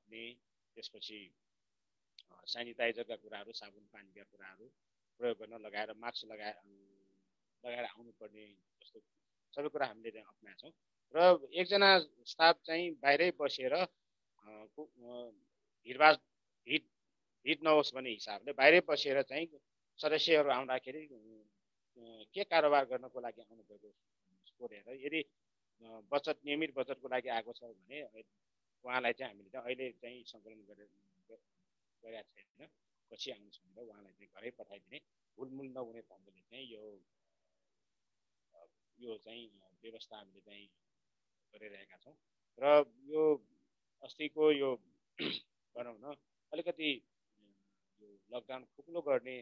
नहुने, त्यसपछि सेनिटाइजरका कुराहरू, साबुन पानीका कुराहरू प्रयोग गर्न लगाएर मास्क लगाएर आउनुपर्ने जस्तो सबै कुरा हामीले चाहिँ अप्नाएछौँ। र एकजना स्टाफ चाहिँ बाहिरै बसेर हिट नहोस् भन्ने हिसाबले बाहिरै बसेर चाहिँ सदस्यहरू आउँदाखेरि के कारोबार गर्नको लागि आउनुभएको सोधेर यदि नियमित बचतको लागि आएको छ भने उहाँलाई चाहिँ हामीले चाहिँ अहिले चाहिँ सङ्कलन गरेका छैन, पछि आउनुहोस् भनेर उहाँलाई चाहिँ घरै पठाइदिने हुलमुल नहुने ढङ्गले चाहिँ यो चाहिँ व्यवस्था हामीले चाहिँ गरिरहेका छौँ। र यो अस्तिको यो भनौँ न अलिकति यो लकडाउन खुकुलो गर्ने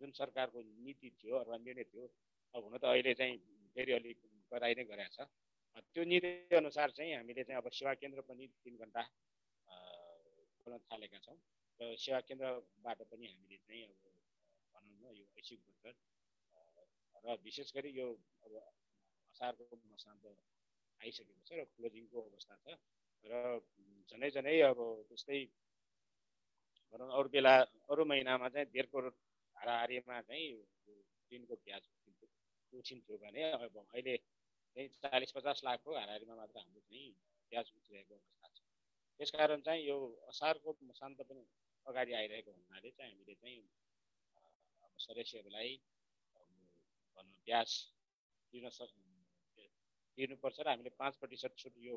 जुन सरकारको नीति थियो अथवा निर्णय थियो, अब हुन त अहिले चाहिँ फेरि अलिक गराइ नै गरेको छ। त्यो नीति अनुसार चाहिँ हामीले चाहिँ अब सेवा केन्द्र पनि 3 घण्टा खोल्न थालेका छौँ र सेवा केन्द्रबाट पनि हामीले चाहिँ अब भनौँ न यो ऐच्छिक बचत र विशेष गरी यो अब असारको मसान्त आइसकेको छ र क्लोजिङको अवस्था छ र झनै अब त्यस्तै भनौँ अरू बेला अरू महिनामा चाहिँ 1.5 करोड हाराहारीमा चाहिँ दिनको ब्याज उठिन्थ्यो भने अब अहिले चाहिँ 40-50 लाखको हाराहारीमा मात्र हाम्रो चाहिँ ब्याज उठिरहेको अवस्था छ। त्यसकारण चाहिँ यो असारको मसान्त पनि अगाडि आइरहेको हुनाले चाहिँ हामीले चाहिँ अब सदस्यहरूलाई भनौँ ब्याज तिर्नुपर्छ र हामीले 5% छुट यो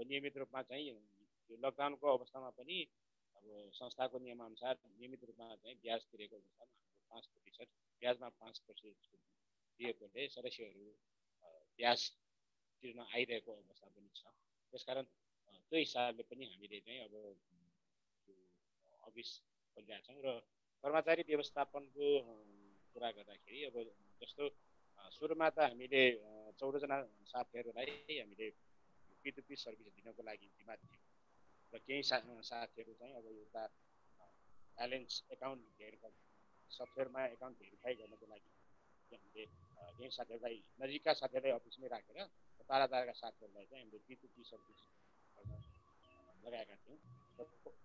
नियमित रूपमा चाहिँ यो लकडाउनको अवस्थामा पनि अब संस्थाको नियमअनुसार नियमित रूपमा चाहिँ ब्याज तिरेको अवस्थामा हाम्रो 5% ब्याजमा 5% छुट दिएकोले सदस्यहरू ब्याज तिर्न आइरहेको अवस्था पनि छ। त्यसकारण त्यो हिसाबले पनि हामीले चाहिँ अब अफिस खोलिरहेका छौँ र कर्मचारी व्यवस्थापनको कुरा गर्दाखेरि अब जस्तो सुरुमा त हामीले 14 जना साथीहरूलाई हामीले P2P सर्भिस दिनको लागि जिम्मा दियौँ र केही साथीहरू चाहिँ अब एउटा ब्यालेन्स एकाउन्ट सफ्टवेयरमा एकाउन्ट भेरिफाई गर्नको लागि हामीले केही साथीहरूलाई नजिकका साथीहरूलाई अफिसमै राखेर टाढाका साथीहरूलाई चाहिँ हामीले P2P सर्भिस गर्न लगाएका थियौँ।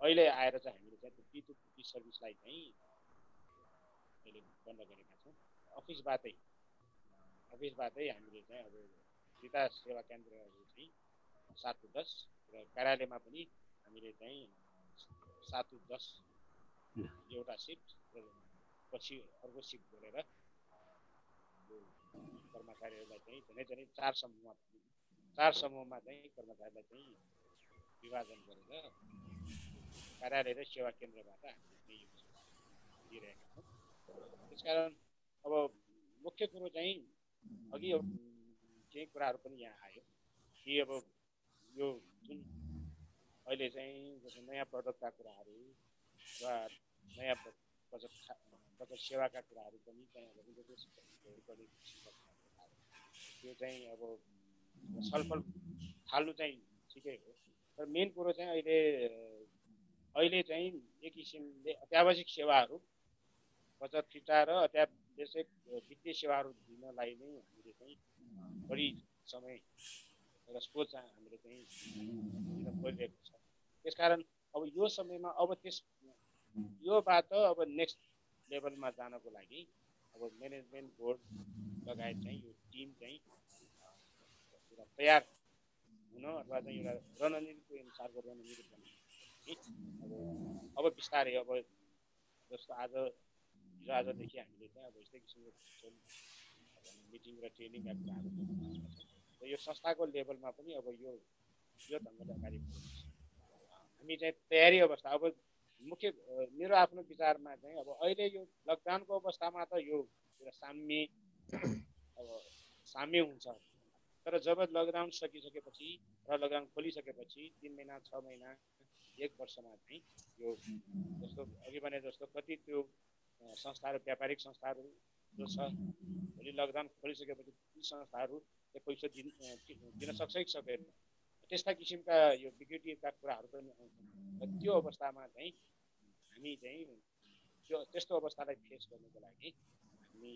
अहिले आएर चाहिँ हामीले चाहिँ त्यो P2P सर्भिसलाई चाहिँ अहिले बन्द गरेका छौँ। अफिसबाटै हामीले चाहिँ अब सीधा सेवा केन्द्रहरू चाहिँ 7 to 10 र कार्यालयमा पनि हामीले चाहिँ 7 to 10 एउटा सिफ्ट र पछि अर्को सिफ्ट गरेर कर्मचारीहरूलाई चाहिँ झनै 4 समूहमा चाहिँ कर्मचारीलाई चाहिँ विभाजन गरेर कार्यालय र सेवा केन्द्रबाट हामीले दिइरहेका छौँ। त्यसकारण अब मुख्य कुरो चाहिँ अघि केही कुराहरू पनि यहाँ आयो कि अब यो जुन अहिले चाहिँ जस्तो नयाँ प्रडक्टका कुराहरू वा नयाँ बचत सेवाका कुराहरू पनि चाहिँ अब त्यो चाहिँ अब छलफल थाल्नु चाहिँ ठिकै हो, तर मेन कुरो चाहिँ अहिले चाहिँ एक किसिमले अत्यावश्यक सेवाहरू बचत फिर्ता र अत्यावश्यक वित्तीय सेवाहरू दिनलाई नै हामीले चाहिँ बढी समय र सोच हामीले चाहिँ दिन परिरहेको छ। त्यसकारण अब यो समयमा अब योबाट अब नेक्स्ट लेभलमा जानको लागि अब म्यानेजमेन्ट बोर्ड लगायत चाहिँ यो टिम चाहिँ एउटा तयार हुन अथवा चाहिँ एउटा रणनीतिको अनुसारको रणनीति बनाउन अब बिस्तारै अब जस्तो आजदेखि हामीले चाहिँ अब यस्तै किसिमको मिटिङ र ट्रेनिङका कुराहरू र यो संस्थाको लेभलमा पनि अब यो ढङ्गले अगाडि बढ्छ। हामी चाहिँ तयारी अवस्था अब मुख्य मेरो आफ्नो विचारमा चाहिँ अब अहिले यो लकडाउनको अवस्थामा त यो एउटा साम्य हुन्छ, तर जब लकडाउन सकिसकेपछि र लकडाउन खोलिसकेपछि 3 महिना 6 महिना 1 वर्षमा चाहिँ यो जस्तो अघि भने जस्तो कति त्यो संस्थाहरू व्यापारिक संस्थाहरू जो छ भोलि लकडाउन खोलिसकेपछि ती संस्थाहरू पैसा दिन सक्छ कि सक्दैन, त्यस्ता किसिमका यो विकृतिका कुराहरू पनि आउँछन्। त्यो अवस्थामा चाहिँ हामी चाहिँ त्यस्तो अवस्थालाई फेस गर्नको लागि हामी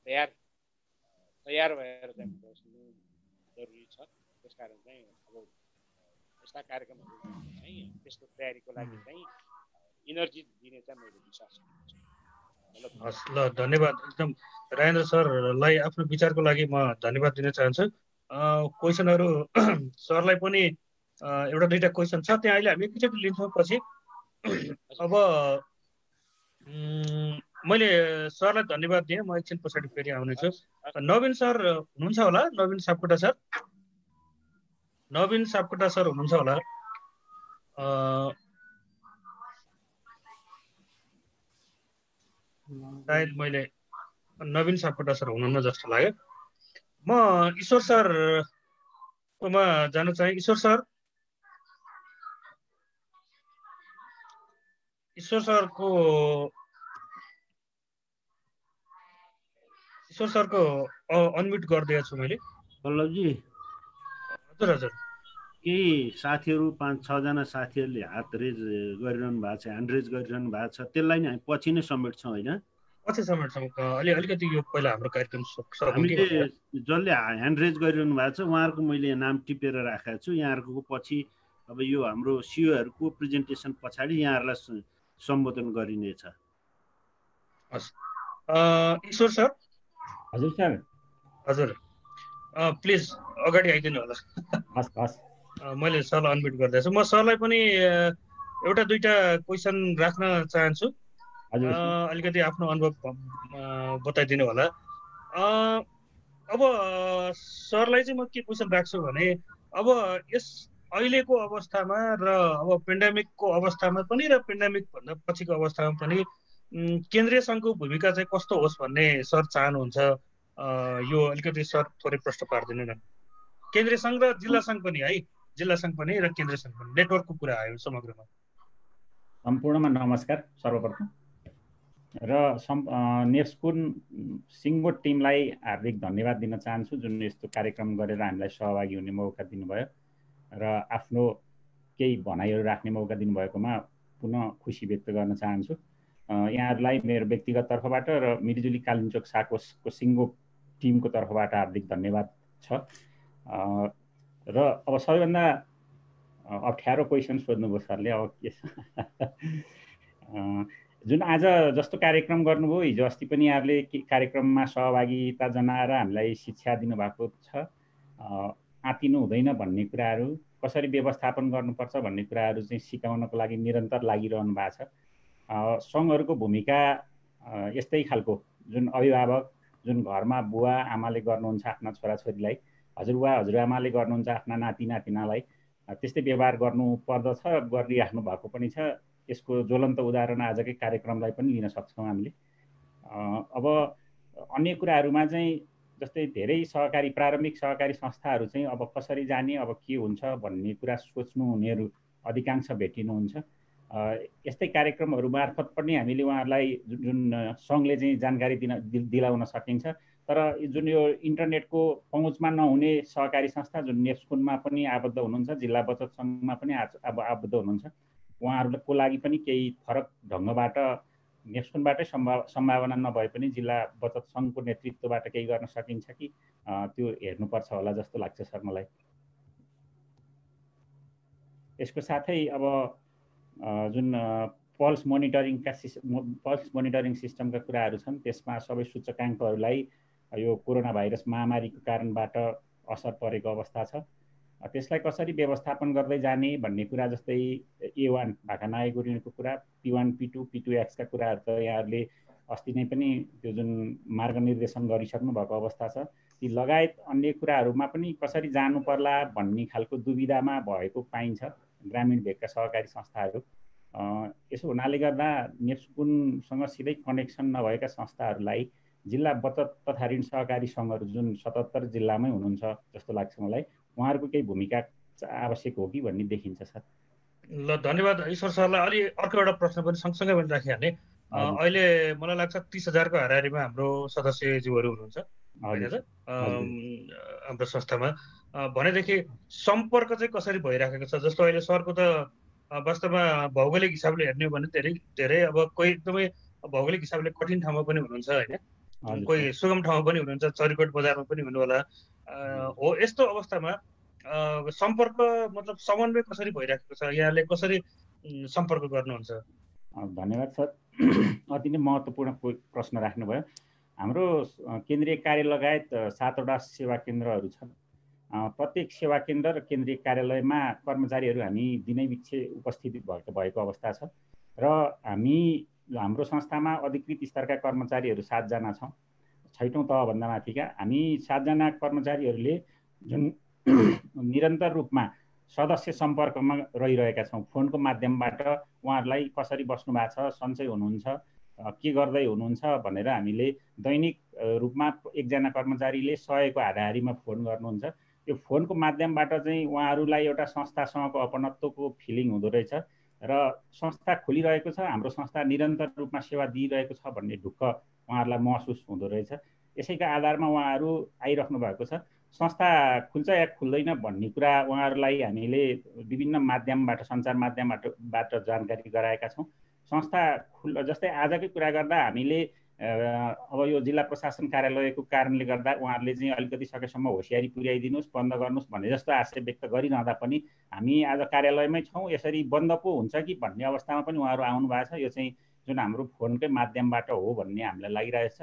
तयार भएर चाहिँ बस्नु जरुरी छ। त्यसकारण चाहिँ अब यस्ता कार्यक्रमहरू चाहिँ त्यस्तो तयारीको लागि चाहिँ इनर्जी दिने चाहिँ मैले विश्वास गर्छु। हस्, ल धन्यवाद। एकदम राजेन्द्र सरलाई आफ्नो विचारको लागि म धन्यवाद दिन चाहन्छु। क्वेसनहरू सरलाई पनि एउटा दुईटा क्वेसन छ, त्यहाँ अहिले हामी एकैचोटि लिन्छौँ पछि। अब मैले सरलाई धन्यवाद दिएँ, म एकछिन पछाडि फेरि आउनेछु। नवीन सर हुनुहुन्छ होला? नवीन सापकोटा सर, नवीन सापकोटा सर हुनुहुन्छ होला? सायद मैले नवीन सापकोटा सर हुनुहुन्न जस्तो लाग्यो। म ईश्वर सरकोमा जान चाहे। ईश्वर सरको अनम्युट गरिदिएको छु मैले। पल्लवजी, हजुर हजुर, केही साथीहरू 5-6 जना साथीहरूले हात रेज गरिरहनु भएको छ, ह्यान्ड रेज गरिरहनु भएको छ, त्यसलाई नै हामी पछि नै समेट्छौँ होइन? पछि समेट्छौँ, अलिकति यो पहिला हाम्रो कार्यक्रम हामीले जसले ह्यान्ड रेज गरिरहनु भएको छ उहाँहरूको मैले नाम टिपेर राखेको छु। यहाँहरूको पछि अब यो हाम्रो सिओहरूको प्रेजेन्टेसन पछाडि यहाँहरूलाई सम्बोधन गरिनेछ। हस्, ईश्वर सर। हजुर सर। हजुर, प्लिज अगाडि आइदिनु होला। हस् हस्, मैले सरलाई अनम्युट गर्दैछु। म सरलाई पनि एउटा दुईटा क्वेसन राख्न चाहन्छु। अलिकति आफ्नो अनुभव बताइदिनु होला। अब सरलाई चाहिँ म के क्वेसन राख्छु भने, अब यस अहिलेको अवस्थामा र अब पेन्डेमिकको अवस्थामा पनि र पेन्डेमिक भन्दा पछिको अवस्थामा पनि केन्द्रीय सङ्घको भूमिका चाहिँ कस्तो होस् भन्ने सर चाहनुहुन्छ? यो अलिकति सर थोरै प्रश्न पारिदिनु न। केन्द्रीय सङ्घ र जिल्ला सङ्घ पनि है, जिल्ला सङ्घ पनि र केन्द्रीय सङ्घ पनि, नेटवर्कको कुरा आयो समग्रमा। सम्पूर्णमा नमस्कार सर्वप्रथम। र नेप्सकुन सिङ्गो टिमलाई हार्दिक धन्यवाद दिन चाहन्छु जुन यस्तो कार्यक्रम गरेर हामीलाई सहभागी हुने मौका दिनुभयो र आफ्नो केही भनाइहरू राख्ने मौका दिनुभएकोमा पुनः खुसी व्यक्त गर्न चाहन्छु। यहाँहरूलाई मेरो व्यक्तिगत तर्फबाट र मिलिजुली कालिम्पोङ साकोसको सिङ्गो टिमको तर्फबाट हार्दिक धन्यवाद छ। र अब सबैभन्दा अप्ठ्यारो क्वेसन सोध्नुभयो सरले। अब के जुन आज जस्तो कार्यक्रम गर्नुभयो, हिजो अस्ति पनि यहाँहरूले कार्यक्रममा सहभागिता जनाएर हामीलाई शिक्षा दिनुभएको छ। आत्तिनु हुँदैन भन्ने कुराहरू, कसरी व्यवस्थापन गर्नुपर्छ भन्ने कुराहरू चाहिँ सिकाउनको लागि निरन्तर लागिरहनु भएको छ। सङ्घहरूको भूमिका यस्तै खालको, जुन अभिभावक जुन घरमा बुवा आमाले गर्नुहुन्छ आफ्ना छोराछोरीलाई, हजुरबुवा हजुरआमाले गर्नुहुन्छ आफ्ना नाति नातिनालाई, त्यस्तै व्यवहार गर्नु पर्दछ, गरिराख्नु भएको पनि छ। यसको ज्वलन्त उदाहरण आजकै कार्यक्रमलाई पनि लिन सक्छौँ हामीले। अब अन्य कुराहरूमा चाहिँ जस्तै धेरै सहकारी प्रारम्भिक सहकारी संस्थाहरू चाहिँ अब कसरी जाने, अब के हुन्छ भन्ने कुरा सोच्नु हुनेहरू अधिकांश भेटिनुहुन्छ। यस्तै कार्यक्रमहरू मार्फत पनि हामीले उहाँहरूलाई जुन सङ्घले चाहिँ जानकारी दिलाउन सकिन्छ। तर जुन यो इन्टरनेटको पहुँचमा नहुने सहकारी संस्था जुन नेप्सकुनमा पनि आबद्ध हुनुहुन्छ, जिल्ला बचत सङ्घमा पनि आबद्ध हुनुहुन्छ, उहाँहरूको लागि पनि केही फरक ढङ्गबाट नेप्सकुनबाटै सम्भावना नभए पनि जिल्ला बचत सङ्घको नेतृत्वबाट केही गर्न सकिन्छ कि त्यो हेर्नुपर्छ होला जस्तो लाग्छ सर मलाई। यसको साथै अब जुन पल्स मोनिटरिङ सिस्टमका कुराहरू छन्, त्यसमा सबै सूचकाङ्कहरूलाई यो कोरोना भाइरस महामारीको कारणबाट असर परेको अवस्था छ। त्यसलाई कसरी व्यवस्थापन गर्दै जाने भन्ने कुरा, जस्तै A1 भाका नाय गुरुङको कुरा, P1 P2 P2X का कुराहरू त यहाँहरूले अस्ति नै पनि त्यो जुन मार्गनिर्देशन गरिसक्नु भएको अवस्था छ। ती लगायत अन्य कुराहरूमा पनि कसरी जानु पर्ला भन्ने खालको दुविधामा भएको पाइन्छ ग्रामीण भेगका सहकारी संस्थाहरू। यसो हुनाले गर्दा नेप्सकुनसँग सिधै कनेक्सन नभएका संस्थाहरूलाई जिल्ला बचत तथा ऋण सहकारी सङ्घहरू जुन 77 जिल्लामै हुनुहुन्छ जस्तो लाग्छ मलाई, उहाँहरूको केही भूमिका आवश्यक हो कि भन्ने देखिन्छ सर। ल धन्यवाद ईश्वर सरलाई। अलि अर्को एउटा प्रश्न पनि सँगसँगै पनि राखिहाल्ने। अहिले मलाई लाग्छ 30,000 को हाराहारीमा हाम्रो सदस्यज्यूहरू हुनुहुन्छ होइन त हाम्रो संस्थामा। भनेदेखि सम्पर्क चाहिँ कसरी भइराखेको छ? जस्तो अहिले सरको त वास्तवमा भौगोलिक हिसाबले हेर्ने हो भने धेरै अब कोही एकदमै भौगोलिक हिसाबले कठिन ठाउँमा पनि हुनुहुन्छ होइन, कोही सुगम ठाउँमा पनि हुनुहुन्छ, चरीकोट बजारमा पनि हुनु होला। हो, यस्तो अवस्थामा सम्पर्क मतलब समन्वय कसरी भइराखेको छ? यहाँले कसरी सम्पर्क गर्नुहुन्छ? धन्यवाद सर। अति नै महत्त्वपूर्ण प्रश्न राख्नुभयो। हाम्रो केन्द्रीय कार्य लगायत 7वटा सेवा केन्द्रहरू छन्। प्रत्येक सेवा केन्द्र र केन्द्रीय कार्यालयमा कर्मचारीहरू हामी दिनैपिच्छे उपस्थित भएको अवस्था छ र हाम्रो संस्थामा अधिकृत स्तरका कर्मचारीहरू 7 जना छौँ। 6औं तहभन्दा माथिका हामी 7 जना कर्मचारीहरूले जुन निरन्तर रूपमा सदस्य सम्पर्कमा रहिरहेका छौँ। फोनको माध्यमबाट उहाँहरूलाई कसरी बस्नु भएको छ, सन्चै हुनुहुन्छ, के गर्दै हुनुहुन्छ भनेर हामीले दैनिक रूपमा एकजना कर्मचारीले 100को हाराहारीमा फोन गर्नुहुन्छ। यो फोनको माध्यमबाट चाहिँ उहाँहरूलाई एउटा संस्थासँगको अपनत्वको फिलिङ हुँदो रहेछ र संस्था खोलिरहेको छ, हाम्रो संस्था निरन्तर रूपमा सेवा दिइरहेको छ भन्ने ढुक्क उहाँहरूलाई महसुस हुँदो रहेछ। यसैका आधारमा उहाँहरू आइराख्नु भएको छ। संस्था खुल्छ या खुल्दैन भन्ने कुरा उहाँहरूलाई हामीले विभिन्न माध्यमबाट, सञ्चार माध्यमबाट जानकारी गराएका छौँ। संस्था जस्तै आजकै कुरा गर्दा हामीले अब यो जिल्ला प्रशासन कार्यालयको कारणले गर्दा उहाँहरूले चाहिँ अलिकति सकेसम्म होसियारी पुर्याइदिनुहोस्, बन्द गर्नुहोस् भन्ने जस्तो आशय व्यक्त गरिरहँदा पनि हामी आज कार्यालयमै छौँ, यसरी बन्द पो हुन्छ कि भन्ने अवस्थामा पनि उहाँहरू आउनु भएको छ। यो चाहिँ जुन हाम्रो फोनकै माध्यमबाट हो भन्ने हामीलाई लागिरहेछ।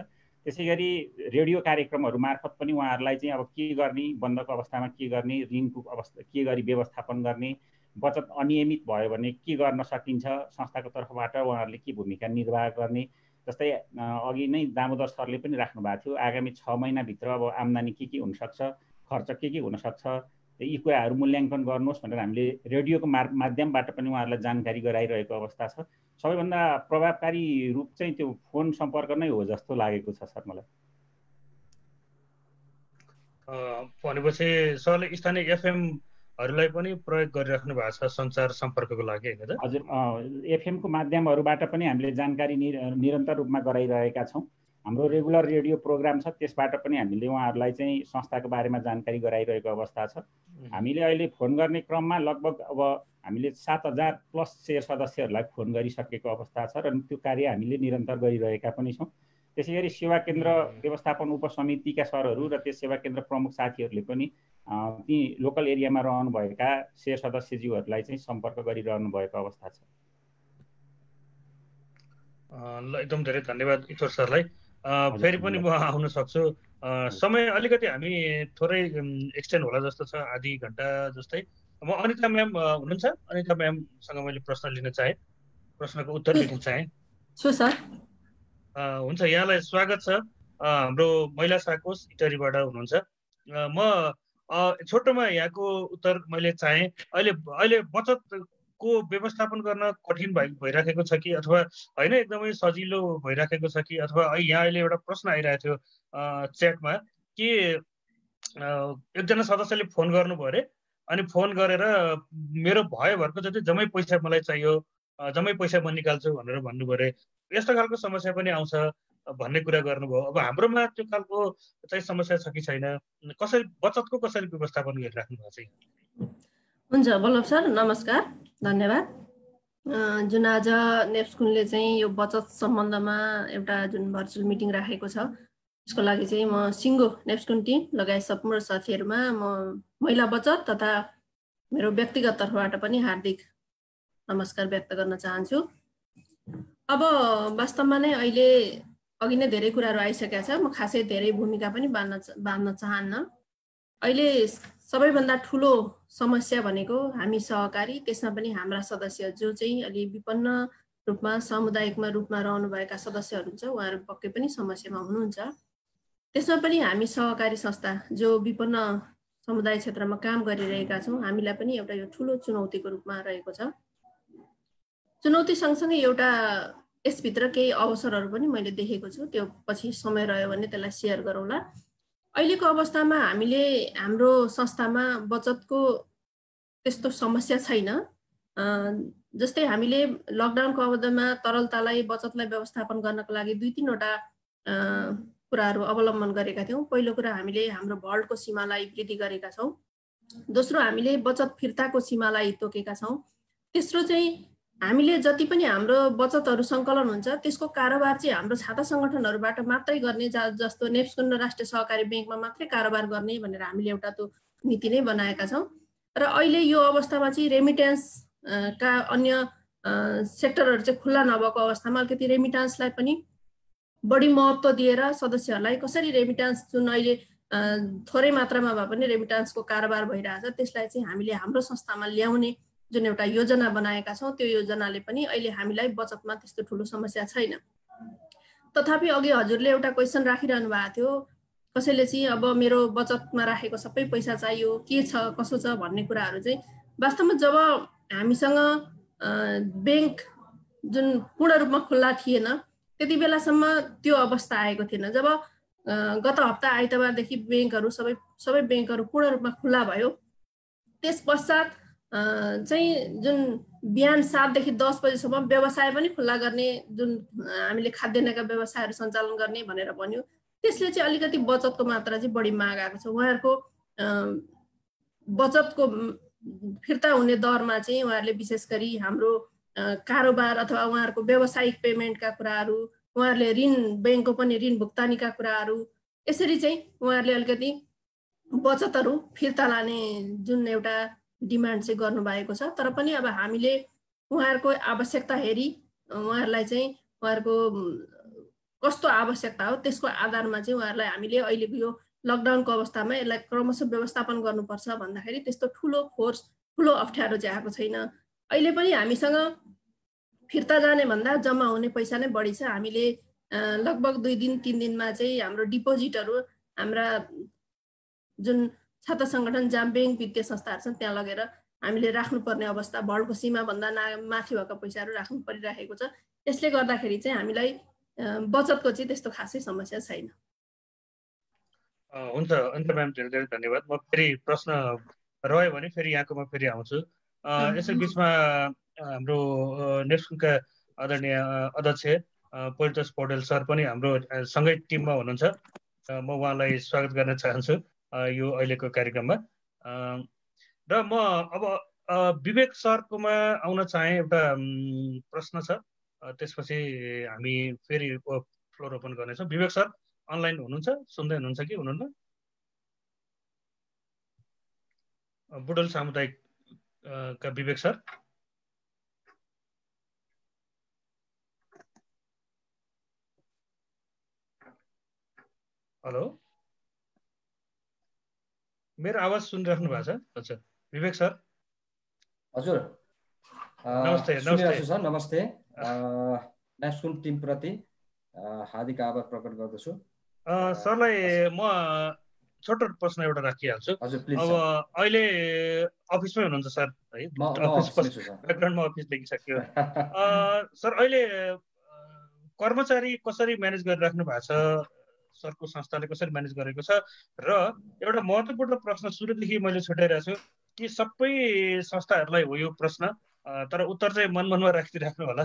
त्यसै गरी रेडियो कार्यक्रमहरू मार्फत पनि उहाँहरूलाई चाहिँ अब के गर्ने, बन्दको अवस्थामा के गर्ने, ऋणको अवस्था के गरी व्यवस्थापन गर्ने, बचत अनियमित भयो भने के गर्न सकिन्छ, संस्थाको तर्फबाट उहाँहरूले के भूमिका निर्वाह गर्ने। जस्तै अघि नै दामोदर सरले पनि राख्नु भएको थियो, आगामी 6 महिनाभित्र अब आम्दानी के हुनसक्छ, खर्च के हुनसक्छ, यी कुराहरू मूल्याङ्कन गर्नुहोस् भनेर हामीले रेडियोको माध्यमबाट पनि उहाँहरूलाई जानकारी गराइरहेको अवस्था छ। सबैभन्दा प्रभावकारी रूप चाहिँ त्यो फोन सम्पर्क नै हो जस्तो लागेको छ सर मलाई। भनेपछि सरले स्थानीय एफएमहरूलाई पनि प्रयोग गरिराख्नु भएको छ सञ्चार सम्पर्कको लागि, हैन त? हजुर, एफएमको माध्यमहरूबाट पनि हामीले जानकारी निरन्तर रूपमा गराइरहेका छौँ। हाम्रो रेगुलर रेडियो प्रोग्राम छ, त्यसबाट पनि हामीले उहाँहरूलाई चाहिँ संस्थाको बारेमा जानकारी गराइरहेको अवस्था छ। हामीले अहिले फोन गर्ने क्रममा लगभग अब हामीले 7000+ शेयर सदस्यहरूलाई फोन गरिसकेको अवस्था छ र त्यो कार्य हामीले निरन्तर गरिरहेका पनि छौँ। त्यसै गरी सेवा केन्द्र व्यवस्थापन उपसमितिका सरहरू र त्यस सेवा केन्द्र प्रमुख साथीहरूले पनि ती लोकल एरियामा रहनुभएका शेयर सदस्यज्यूहरूलाई चाहिँ सम्पर्क गरिरहनु भएको अवस्था छ। ल, एकदम धेरै धन्यवाद ईश्वर सरलाई। फेरि पनि म आउन सक्छु। समय अलिकति हामी थोरै एक्सटेन्ड होला जस्तो छ, आधी घन्टा जस्तै। म अनिता म्याम हुनुहुन्छ, अनिता म्यामसँग मैले प्रश्न लिन चाहेँ, प्रश्नको उत्तर लिन चाहेँ। हुन्छ, यहाँलाई स्वागत छ। हाम्रो महिला साकोस इटरीबाट हुनुहुन्छ। म छोटोमा यहाँको उत्तर मैले चाहेँ। अहिले बचतको व्यवस्थापन गर्न कठिन भइराखेको छ कि अथवा होइन एकदमै सजिलो भइराखेको छ कि, अथवा यहाँ अहिले एउटा प्रश्न आइरहेको थियो च्याटमा कि एकजना सदस्यले फोन गर्नुभयो अरे, अनि फोन गरेर मेरो भरको जति जम्मै पैसा मलाई चाहियो, जम्मै पैसा म निकाल्छु भनेर भन्नुभयो अरे। यस्तो खालको समस्या पनि आउँछ भन्ने कुरा गर्नुभयो। अब हाम्रोमा त्यो खालको चाहिँ समस्या छ कि छैन, बचतको कसरी व्यवस्थापन गरिराख्नु भएको छ? हुन्छ बल्लभ सर, नमस्कार, धन्यवाद। जुन आज नेप्सकुनले चाहिँ यो बचत सम्बन्धमा एउटा जुन भर्चुअल मिटिङ राखेको छ, यसको लागि चाहिँ म सिङ्गो नेप्सकुन टिम लगायत सम्पूर्ण साथीहरूमा म महिला बचत तथा मेरो व्यक्तिगत तर्फबाट पनि हार्दिक नमस्कार व्यक्त गर्न चाहन्छु। अब वास्तवमा नै अहिले अघि नै धेरै कुराहरू आइसकेका छ, म खासै धेरै भूमिका पनि बाँध्न चाहन्न। अहिले सबैभन्दा ठुलो समस्या भनेको हामी सहकारी, त्यसमा पनि हाम्रा सदस्य जो चाहिँ अलि विपन्न रूपमा सामुदायिकमा रूपमा रहनुभएका सदस्यहरू हुन्छ, उहाँहरू पक्कै पनि समस्यामा हुनुहुन्छ। त्यसमा पनि हामी सहकारी संस्था जो विपन्न समुदाय क्षेत्रमा काम गरिरहेका छौँ, हामीलाई पनि एउटा यो ठुलो चुनौतीको रूपमा रहेको छ। चुनौती सँगसँगै एउटा यसभित्र केही अवसरहरू पनि मैले देखेको छु, त्यो पछि समय रह्यो भने त्यसलाई सेयर गरौँला। अहिलेको अवस्थामा हामीले हाम्रो संस्थामा बचतको त्यस्तो समस्या छैन। जस्तै हामीले लकडाउनको अवधिमा तरलतालाई, बचतलाई व्यवस्थापन गर्नको लागि 2-3 वटा कुराहरू अवलम्बन गरेका थियौँ। पहिलो कुरा, हामीले हाम्रो भल्टको सीमालाई वृद्धि गरेका छौँ। दोस्रो, हामीले बचत फिर्ताको सीमालाई तोकेका छौँ। तेस्रो चाहिँ हामीले जति पनि हाम्रो बचतहरू सङ्कलन हुन्छ त्यसको कारोबार चाहिँ हाम्रो छाता सङ्गठनहरूबाट मात्रै गर्ने, जस्तो नेप्सकुन र राष्ट्रिय सहकारी ब्याङ्कमा मात्रै कारोबार गर्ने भनेर हामीले एउटा त्यो नीति नै बनाएका छौँ। र अहिले यो अवस्थामा चाहिँ रेमिटेन्स का अन्य सेक्टरहरू चाहिँ खुल्ला नभएको अवस्थामा अलिकति रेमिटान्सलाई पनि बढी महत्त्व दिएर सदस्यहरूलाई कसरी रेमिटान्स जुन अहिले थोरै मात्रामा भए पनि रेमिटान्सको कारोबार भइरहेछ त्यसलाई चाहिँ हामीले हाम्रो संस्थामा ल्याउने जुन एउटा योजना बनाएका छौँ त्यो योजनाले पनि अहिले हामीलाई बचतमा त्यस्तो ठुलो समस्या छैन। तथापि अघि हजुरले एउटा क्वेसन राखिरहनु भएको थियो कसैले चाहिँ अब मेरो बचतमा राखेको सबै पैसा चाहियो के छ कसो छ भन्ने कुराहरू चाहिँ वास्तवमा जब हामीसँग ब्याङ्क जुन पूर्ण रूपमा खुल्ला थिएन त्यति बेलासम्म त्यो अवस्था आएको थिएन। जब गत हप्ता आइतबारदेखि ब्याङ्कहरू सबै ब्याङ्कहरू पूर्ण रूपमा खुल्ला भयो त्यस पश्चात चाहिँ जुन बिहान 7 देखि 10 बजेसम्म व्यवसाय पनि खुल्ला गर्ने जुन हामीले खाद्यान्नका व्यवसायहरू सञ्चालन गर्ने भनेर भन्यो त्यसले चाहिँ अलिकति बचतको मात्रा चाहिँ बढी माग आएको छ। उहाँहरूको बचतको फिर्ता हुने दरमा चाहिँ उहाँहरूले विशेष गरी हाम्रो कारोबार अथवा उहाँहरूको व्यावसायिक पेमेन्टका कुराहरू उहाँहरूले ऋण ब्याङ्कको पनि ऋण भुक्तानीका कुराहरू यसरी चाहिँ उहाँहरूले अलिकति बचतहरू फिर्ता लाने जुन एउटा डिमान्ड चाहिँ गर्नुभएको छ। तर पनि अब हामीले उहाँहरूको आवश्यकता हेरी उहाँहरूलाई चाहिँ उहाँहरूको कस्तो आवश्यकता हो त्यसको आधारमा चाहिँ उहाँहरूलाई हामीले अहिलेको यो लकडाउनको अवस्थामा यसलाई क्रमशः व्यवस्थापन गर्नुपर्छ भन्दाखेरि त्यस्तो ठुलो अप्ठ्यारो चाहिँ आएको छैन। अहिले पनि हामीसँग फिर्ता जाने भन्दा जम्मा हुने पैसा नै बढी छ। हामीले लगभग 2 दिन 3 दिनमा चाहिँ हाम्रो डिपोजिटहरू हाम्रा जुन छात्र सङ्गठन जहाँ ब्याङ्क वित्तीय संस्थाहरू छन् त्यहाँ लगेर हामीले राख्नुपर्ने अवस्था भरको सीमाभन्दा माथि भएका पैसाहरू राख्नु परिरहेको छ। यसले गर्दाखेरि चाहिँ हामीलाई बचतको चाहिँ त्यस्तो खासै समस्या छैन। हुन्छ म्याम, धेरै धेरै धन्यवाद। म फेरि प्रश्न रह्यो भने फेरि यहाँकोमा फेरि आउँछु। यसै बिचमा हाम्रो नेप्सुनका आदरणीय अध्यक्ष परितोष पौडेल सर पनि हाम्रो सँगै टिममा हुनुहुन्छ। म उहाँलाई स्वागत गर्न चाहन्छु यो अहिलेको कार्यक्रममा। र म अब विवेक सरकोमा आउन चाहे। एउटा प्रश्न छ, त्यसपछि हामी फेरि फ्लोर ओपन गर्नेछौँ। विवेक सर अनलाइन हुनुहुन्छ, सुन्दै हुनुहुन्छ कि हुनुहुन्न? बुटोल सामुदायिक का विवेक सर। हेलो, मेरो आवाज सुनिराख्नु भएको छ? अच्छा विवेक सर। हजुर नमस्ते। नमस्ते सर। नमस्ते। नेप्सुन टिमप्रति हार्दिक आभार प्रकट गर्दछु। सरलाई म छोटो प्रश्न एउटा राखिहाल्छु। अब अहिले अफिसमै हुनुहुन्छ सर है? ब्याकग्राउन्डमा अफिस देखिसक्यो। सर अहिले कर्मचारी कसरी म्यानेज गरिराख्नु भएको छ? सरको संस्थाले कसरी म्यानेज गरेको छ? र एउटा महत्त्वपूर्ण प्रश्न सुरुदेखि मैले छुट्याइरहेको छु कि सबै संस्थाहरूलाई हो यो प्रश्न, तर उत्तर चाहिँ मनमा राखिदिइराख्नु होला।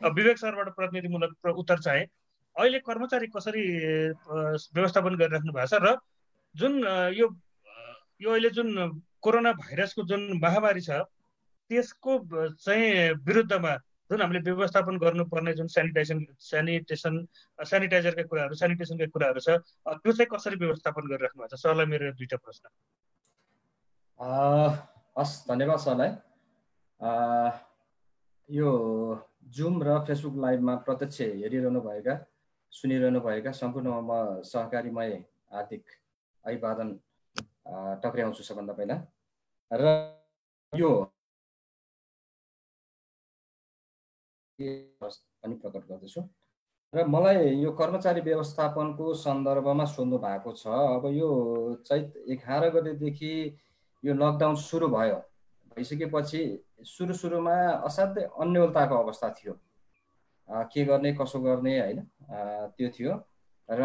विवेक सरबाट प्रतिनिधिमूलक उत्तर चाहे। अहिले कर्मचारी कसरी व्यवस्थापन गरिराख्नु भएको छ? र जुन यो अहिले जुन कोरोना भाइरसको जुन महामारी छ त्यसको चाहिँ विरुद्धमा जुन हामीले व्यवस्थापन गर्नुपर्ने जुन सेनिटाइजरका कुराहरू, सेनिटेसनका कुराहरू छ त्यो चाहिँ कसरी व्यवस्थापन गरिराख्नु भएको छ? सरलाई मेरो 2टा प्रश्न। हस्, धन्यवाद सरलाई। यो जुम र फेसबुक लाइभमा प्रत्यक्ष हेरिरहनु भएका, सुनिरहनु भएका सम्पूर्ण म सहकारीमय हार्दिक अभिवादन टक्र्याउँछु सबभन्दा पहिला। र यो पनि प्रकट गर्दछु। र मलाई यो कर्मचारी व्यवस्थापनको सन्दर्भमा सोध्नु भएको छ। अब यो चैत 11 गतेदेखि यो लकडाउन सुरु भइसकेपछि सुरुमा असाध्यै अन्योलताको अवस्था थियो। के गर्ने कसो गर्ने हैन, त्यो थियो। र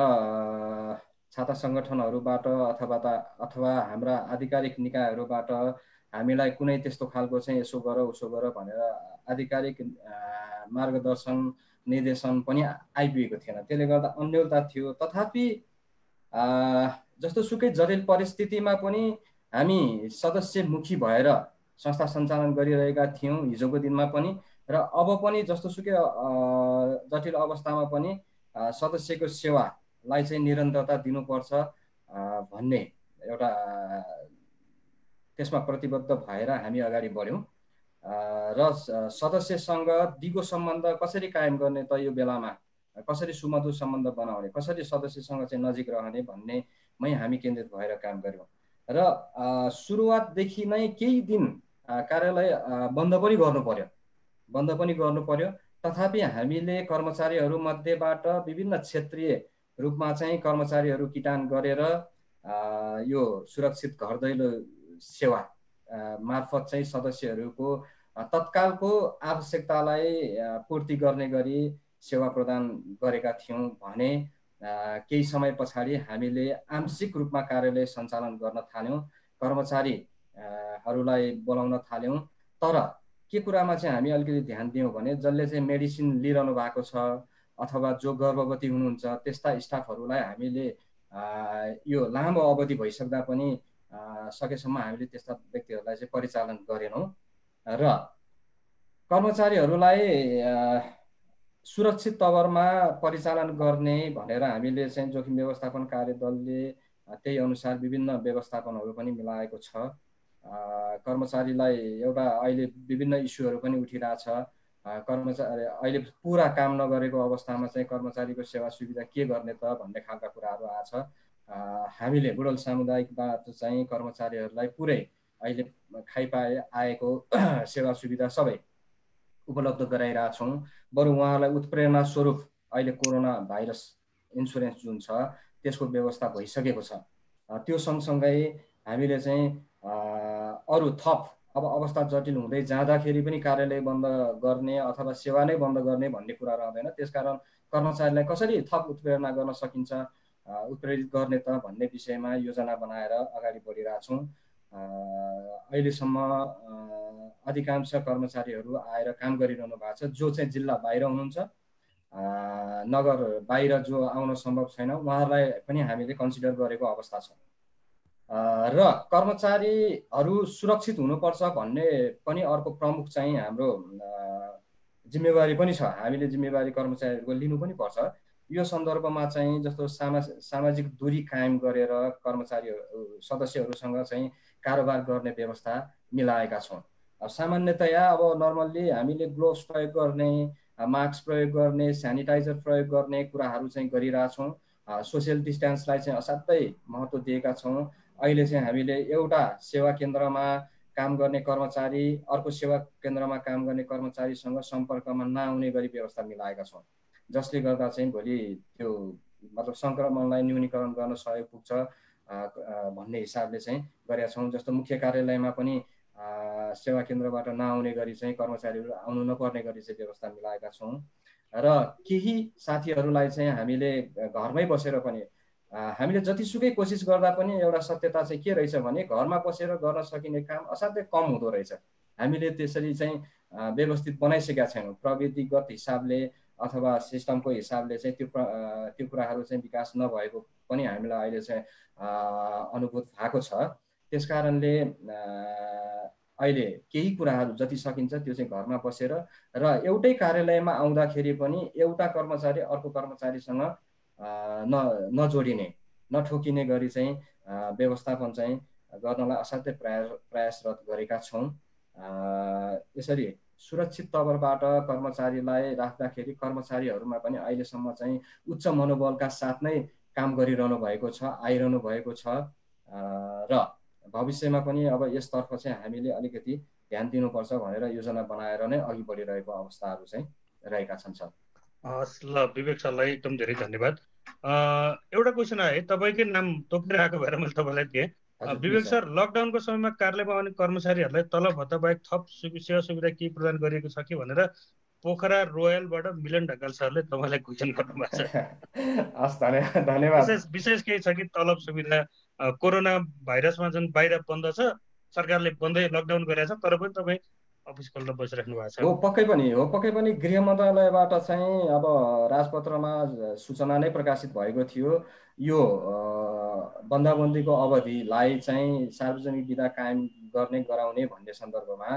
छात्र सङ्गठनहरूबाट अथवा हाम्रा आधिकारिक निकायहरूबाट हामीलाई कुनै त्यस्तो खालको चाहिँ यसो गर उसो गर भनेर आधिकारिक मार्गदर्शन निर्देशन पनि आइपुगेको थिएन। त्यसले गर्दा अन्योलता थियो। तथापि जस्तो सुकै जटिल परिस्थितिमा पनि हामी सदस्यमुखी भएर संस्था सञ्चालन गरिरहेका थियौँ हिजोको दिनमा पनि। र अब पनि जस्तो सुकै जटिल अवस्थामा पनि सदस्यको सेवालाई चाहिँ निरन्तरता दिनुपर्छ भन्ने एउटा त्यसमा प्रतिबद्ध भएर हामी अगाडि बढ्यौँ। र सदस्यसँग दिगो सम्बन्ध कसरी कायम गर्ने त यो बेलामा, कसरी सुमधुर सम्बन्ध बनाउने, कसरी सदस्यसँग चाहिँ नजिक रहने भन्नेमै हामी केन्द्रित भएर काम गऱ्यौँ। र सुरुवातदेखि नै केही दिन कार्यालय बन्द पनि गर्नु पर्यो। तथापि हामीले कर्मचारीहरू मध्येबाट विभिन्न क्षेत्रीय रूपमा चाहिँ कर्मचारीहरू किटान गरेर यो सुरक्षित घर दैलो सेवा मार्फत चाहिँ सदस्यहरूको तत्कालको आवश्यकतालाई पूर्ति गर्ने गरी सेवा प्रदान गरेका थियौँ भने केही समय पछाडि हामीले आंशिक रूपमा कार्यालय सञ्चालन गर्न थाल्यौँ, कर्मचारीहरूलाई बोलाउन थाल्यौँ। तर के कुरामा चाहिँ हामी अलिकति ध्यान दियौँ भने जसले चाहिँ मेडिसिन लिइरहनु भएको छ अथवा जो गर्भवती हुनुहुन्छ त्यस्ता स्टाफहरूलाई हामीले यो लामो अवधि भइसक्दा पनि सकेसम्म हामीले त्यस्ता व्यक्तिहरूलाई चाहिँ परिचालन गरेनौँ। र कर्मचारीहरूलाई सुरक्षित तवरमा परिचालन गर्ने भनेर हामीले चाहिँ जोखिम व्यवस्थापन कार्यदलले त्यही अनुसार विभिन्न व्यवस्थापनहरू पनि मिलाएको छ। कर्मचारीलाई एउटा अहिले विभिन्न इस्युहरू पनि उठिरहेछ। कर्मचारी अहिले पुरा काम नगरेको अवस्थामा चाहिँ कर्मचारीको सेवा सुविधा के गर्ने त भन्ने खालका कुराहरू आछ। हामीले बुढल सामुदायिकबाट चाहिँ कर्मचारीहरूलाई पुरै अहिले खाइपाए आएको सेवा सुविधा सबै उपलब्ध गराइरहेछौँ। बरु उहाँहरूलाई उत्प्रेरणा स्वरूप अहिले कोरोना भाइरस इन्सुरेन्स जुन छ त्यसको व्यवस्था भइसकेको छ। त्यो सँगसँगै हामीले चाहिँ अरू थप अब अवस्था जटिल हुँदै जाँदाखेरि पनि कार्यालय बन्द गर्ने अथवा सेवा नै बन्द गर्ने भन्ने कुरा रहँदैन। त्यसकारण कर्मचारीलाई कसरी थप उत्प्रेरणा गर्न सकिन्छ, उत्प्रेरित गर्ने त भन्ने विषयमा योजना बनाएर अगाडि बढिरहेछौँ। अहिलेसम्म अधिकांश कर्मचारीहरू आएर काम गरिरहनु भएको छ। जो चाहिँ जिल्ला बाहिर हुनुहुन्छ, नगर बाहिर जो आउन सम्भव छैन उहाँहरूलाई पनि हामीले कन्सिडर गरेको अवस्था छ। र कर्मचारीहरू सुरक्षित हुनुपर्छ भन्ने पनि अर्को प्रमुख चाहिँ हाम्रो जिम्मेवारी पनि छ। हामीले जिम्मेवारी कर्मचारीहरूको लिनु पनि पर्छ। यो सन्दर्भमा चाहिँ जस्तो सामाजिक दूरी कायम गरेर कर्मचारीहरू सदस्यहरूसँग चाहिँ कारोबार गर्ने व्यवस्था मिलाएका छौँ। सामान्यतया अब नर्मल्ली हामीले ग्लोभ्स प्रयोग गर्ने, मास्क प्रयोग गर्ने, सेनिटाइजर प्रयोग गर्ने कुराहरू चाहिँ गरिरहेछौँ। सोसियल डिस्टेन्सलाई चाहिँ असाध्यै महत्त्व दिएका छौँ। अहिले चाहिँ हामीले एउटा सेवा केन्द्रमा काम गर्ने कर्मचारी अर्को सेवा केन्द्रमा काम गर्ने कर्मचारीसँग सम्पर्कमा नआउने गरी व्यवस्था मिलाएका छौँ, जसले गर्दा चाहिँ भोलि त्यो मतलब सङ्क्रमणलाई न्यूनीकरण गर्न सहयोग पुग्छ भन्ने हिसाबले चाहिँ गरेका छौँ। जस्तो मुख्य कार्यालयमा पनि सेवा केन्द्रबाट नआउने गरी चाहिँ कर्मचारीहरू आउनु नपर्ने गरी चाहिँ व्यवस्था मिलाएका छौँ। र केही साथीहरूलाई चाहिँ हामीले घरमै बसेर पनि हामीले जतिसुकै कोसिस गर्दा पनि एउटा सत्यता चाहिँ के रहेछ भने घरमा बसेर गर्न सकिने काम असाध्यै कम हुँदो रहेछ। हामीले त्यसरी चाहिँ व्यवस्थित बनाइसकेका छैनौँ। प्रविधिगत हिसाबले अथवा सिस्टमको हिसाबले चाहिँ त्यो कुराहरू चाहिँ विकास नभएको पनि हामीलाई अहिले चाहिँ अनुभूत भएको छ। त्यसकारणले अहिले केही कुराहरू जति सकिन्छ त्यो चाहिँ घरमा बसेर र एउटै कार्यालयमा आउँदाखेरि पनि एउटा कर्मचारी अर्को कर्मचारीसँग नजोडिने नठोकिने गरी चाहिँ व्यवस्थापन चाहिँ गर्नलाई असाध्यै प्रयासरत गरेका छौँ। यसरी सुरक्षित तवरबाट कर्मचारीलाई राख्दाखेरि कर्मचारीहरूमा पनि अहिलेसम्म चाहिँ उच्च मनोबलका साथ नै काम गरिरहनु भएको छ, आइरहनु भएको छ। र भविष्यमा पनि अब यसतर्फ चाहिँ हामीले अलिकति ध्यान दिनुपर्छ भनेर योजना बनाएर नै अघि बढिरहेको अवस्थाहरू चाहिँ रहेका छन् सर। ल विवेक सरलाई एकदम धेरै धन्यवाद। एउटा क्वेसन आयो, तपाईँकै नाम तोकेर आएको भएर मैले तपाईँलाई दिएँ। विवेक सर, लकडाउनको समयमा कार्यालयमा आउने कर्मचारीहरूलाई तलब भत्ता बाहेक थप सेवा सुविधा के प्रदान गरिएको छ कि भनेर पोखरा रोयलबाट मिलन ढकाल सरले तपाईँलाई क्वेसन गर्नुभएको छ। धन्यवाद। विशेष केही छ कि तलब सुविधा कोरोना भाइरसमा जुन बाहिर बन्द छ, सरकारले बन्दै लकडाउन गरेको छ, तर पनि तपाईँ अफिस खोल्न बसिराख्नु भएको छ? हो, पक्कै पनि गृह मन्त्रालयबाट चाहिँ अब राजपत्रमा सूचना नै प्रकाशित भएको थियो। यो बन्दाबन्दीको अवधिलाई चाहिँ सार्वजनिक विधा कायम गराउने भन्ने सन्दर्भमा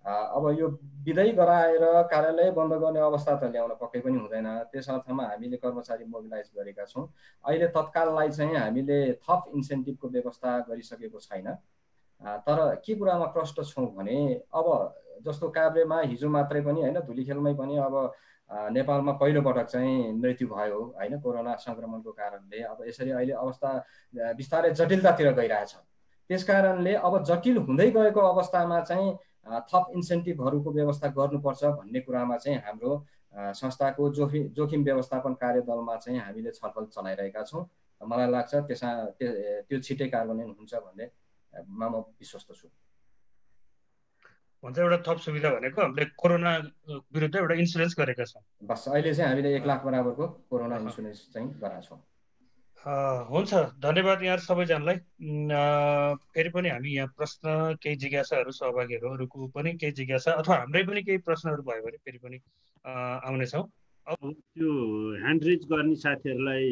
अब यो विदै गराएर कार्यालय बन्द गर्ने अवस्था त ल्याउन पक्कै पनि हुँदैन। त्यस अर्थमा हामीले कर्मचारी मोबिलाइज गरेका छौँ। अहिले तत्काललाई चाहिँ हामीले थप इन्सेन्टिभको व्यवस्था गरिसकेको छैन। तर के कुरामा प्रष्ट छौँ भने अब जस्तो काभ्रेमा हिजो मात्रै पनि होइन धुलीखेलमै पनि अब नेपालमा पहिलोपटक चाहिँ मृत्यु भयो होइन कोरोना सङ्क्रमणको कारणले। अब यसरी अहिले अवस्था बिस्तारै जटिलतातिर गइरहेछ। त्यस कारणले अब जटिल हुँदै गएको अवस्थामा चाहिँ थप इन्सेन्टिभहरूको व्यवस्था गर्नुपर्छ भन्ने कुरामा चाहिँ हाम्रो संस्थाको जोखिम व्यवस्थापन कार्यदलमा चाहिँ हामीले छलफल चलाइरहेका छौँ। मलाई लाग्छ त्यो छिटै कार्यान्वयन हुन्छ भन्ने म विश्वस्त छु। भन्छ एउटा थप सुविधा भनेको हामीले कोरोना विरुद्ध एउटा इन्सुरेन्स गरेका छौँ। बस अहिले चाहिँ हामीले 1 लाख बराबरको कोरोना इन्सुरेन्स चाहिँ गराएको छौँ। हुन्छ, धन्यवाद यहाँ सबैजनालाई। फेरि पनि हामी यहाँ प्रश्न केही जिज्ञासाहरू सहभागीहरूको पनि केही जिज्ञासा अथवा हाम्रै पनि केही प्रश्नहरू भयो भने फेरि पनि आउनेछौँ। अब त्यो ह्यान्ड रेज गर्ने साथीहरूलाई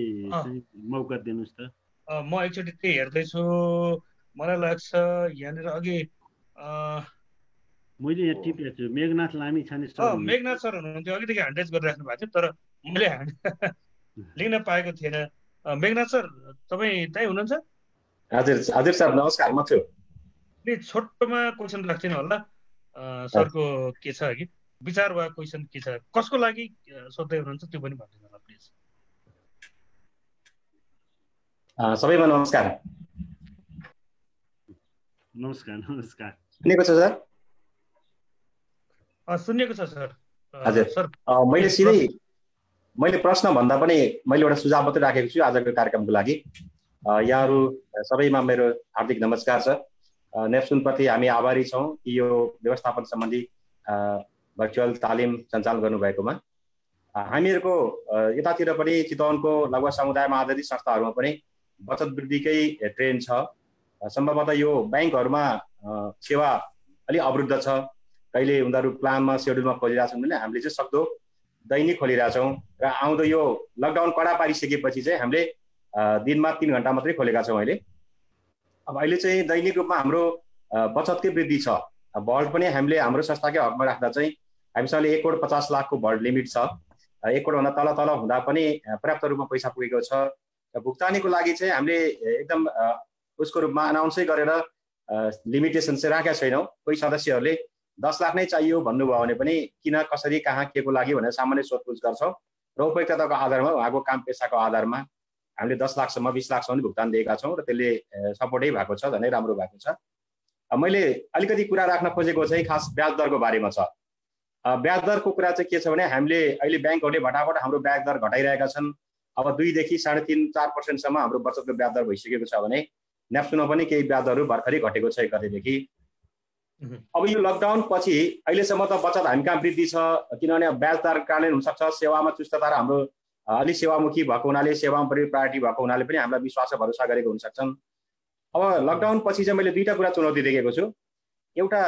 मौका दिनुहोस् त। म एकचोटि त्यही हेर्दैछु, मलाई लाग्छ यहाँनिर अघि मैले यहाँ टिपेको छु मेघनाथ लामिछाने सर। मेघनाथ सर हुनुहुन्थ्यो, अघिदेखि ह्यान्ड रेज गरिराख्नु भएको थियो तर मैले लिन पाएको थिएन। मेघनाथ सर तपाईँ त्यही हुनुहुन्छ? हजुर हजुर सर नमस्कार, म छु। प्लिज छोटोमा क्वेसन राखिदिनु होला। सरको के छ कि विचार वा क्वेसन के छ, कसको लागि सोध्दै हुनुहुन्छ त्यो पनि भनिदिनु होला प्लिज। सबैमा नमस्कार। नमस्कार नमस्कार। सुनेको छ सर? सुनेको छ सर। हजुर सर, मैले प्रश्न भन्दा पनि मैले एउटा सुझाव मात्रै राखेको छु आजको कार्यक्रमको लागि। यहाँहरू सबैमा मेरो हार्दिक नमस्कार छ। नेप्सुनप्रति हामी आभारी छौँ कि यो व्यवस्थापन सम्बन्धी भर्चुअल तालिम सञ्चालन गर्नुभएकोमा। हामीहरूको यतातिर पनि चितवनको लघु समुदायमा आधारित संस्थाहरूमा पनि बचत वृद्धिकै ट्रेन्ड छ। सम्भवतः यो ब्याङ्कहरूमा सेवा अलि अवरुद्ध छ, कहिले उनीहरू प्लानमा सेड्युलमा खोलिरहेछन् भने हामीले चाहिँ सक्दो दैनिक खोलिरहेछौँ र आउँदो यो लकडाउन कडा पारिसकेपछि चाहिँ हामीले दिनमा 3 घन्टा मात्रै खोलेका छौँ अहिले। अब अहिले चाहिँ दैनिक रूपमा हाम्रो बचतकै वृद्धि छ। भल्ट पनि हामीले हाम्रो संस्थाकै हकमा राख्दा चाहिँ हामीसँग 1,50,00,000 को भल्ट लिमिट छ। 1 करोडभन्दा तल हुँदा पनि पर्याप्त रूपमा पैसा पुगेको छ। भुक्तानीको लागि चाहिँ हामीले एकदम उसको रूपमा अनाउन्सै गरेर लिमिटेसन चाहिँ राखेका छैनौँ। कोही सदस्यहरूले 10 लाख नै चाहियो भन्नुभयो भने पनि किन कसरी कहाँ के को लागि भनेर सामान्य सोधपुछ गर्छौँ र उपयुक्तताको आधारमा उहाँको काम पेसाको आधारमा हामीले 10 लाखसम्म 20 लाखसम्म भुक्तान दिएका छौँ र त्यसले सपोर्टै भएको छ, झनै राम्रो भएको छ। मैले अलिकति कुरा राख्न खोजेको चाहिँ खास ब्याज दरको बारेमा छ। ब्याज दरको कुरा चाहिँ के छ भने हामीले अहिले ब्याङ्कहरूले भटाभट हाम्रो ब्याज दर घटाइरहेका छन्। अब 2 देखि 3.5-4% हाम्रो बचतको ब्याज दर भइसकेको छ भने नेप्सुनमा पनि केही ब्याज दरहरू भर्खरै घटेको छ 1 गतेदेखि। अब यो लकडाउन पछि अहिलेसम्म त बचत हामी कहाँ वृद्धि छ, किनभने ब्याज दर कारणले हुनसक्छ सेवामा चुस्तता र हाम्रो अलि सेवामुखी भएको हुनाले सेवामा बढी प्रायोरिटी भएको हुनाले पनि हामीलाई विश्वास र भरोसा गरेको हुन सक्छन्। अब लकडाउन पछि चाहिँ मैले 2टा कुरा चुनौती देखेको छु। एउटा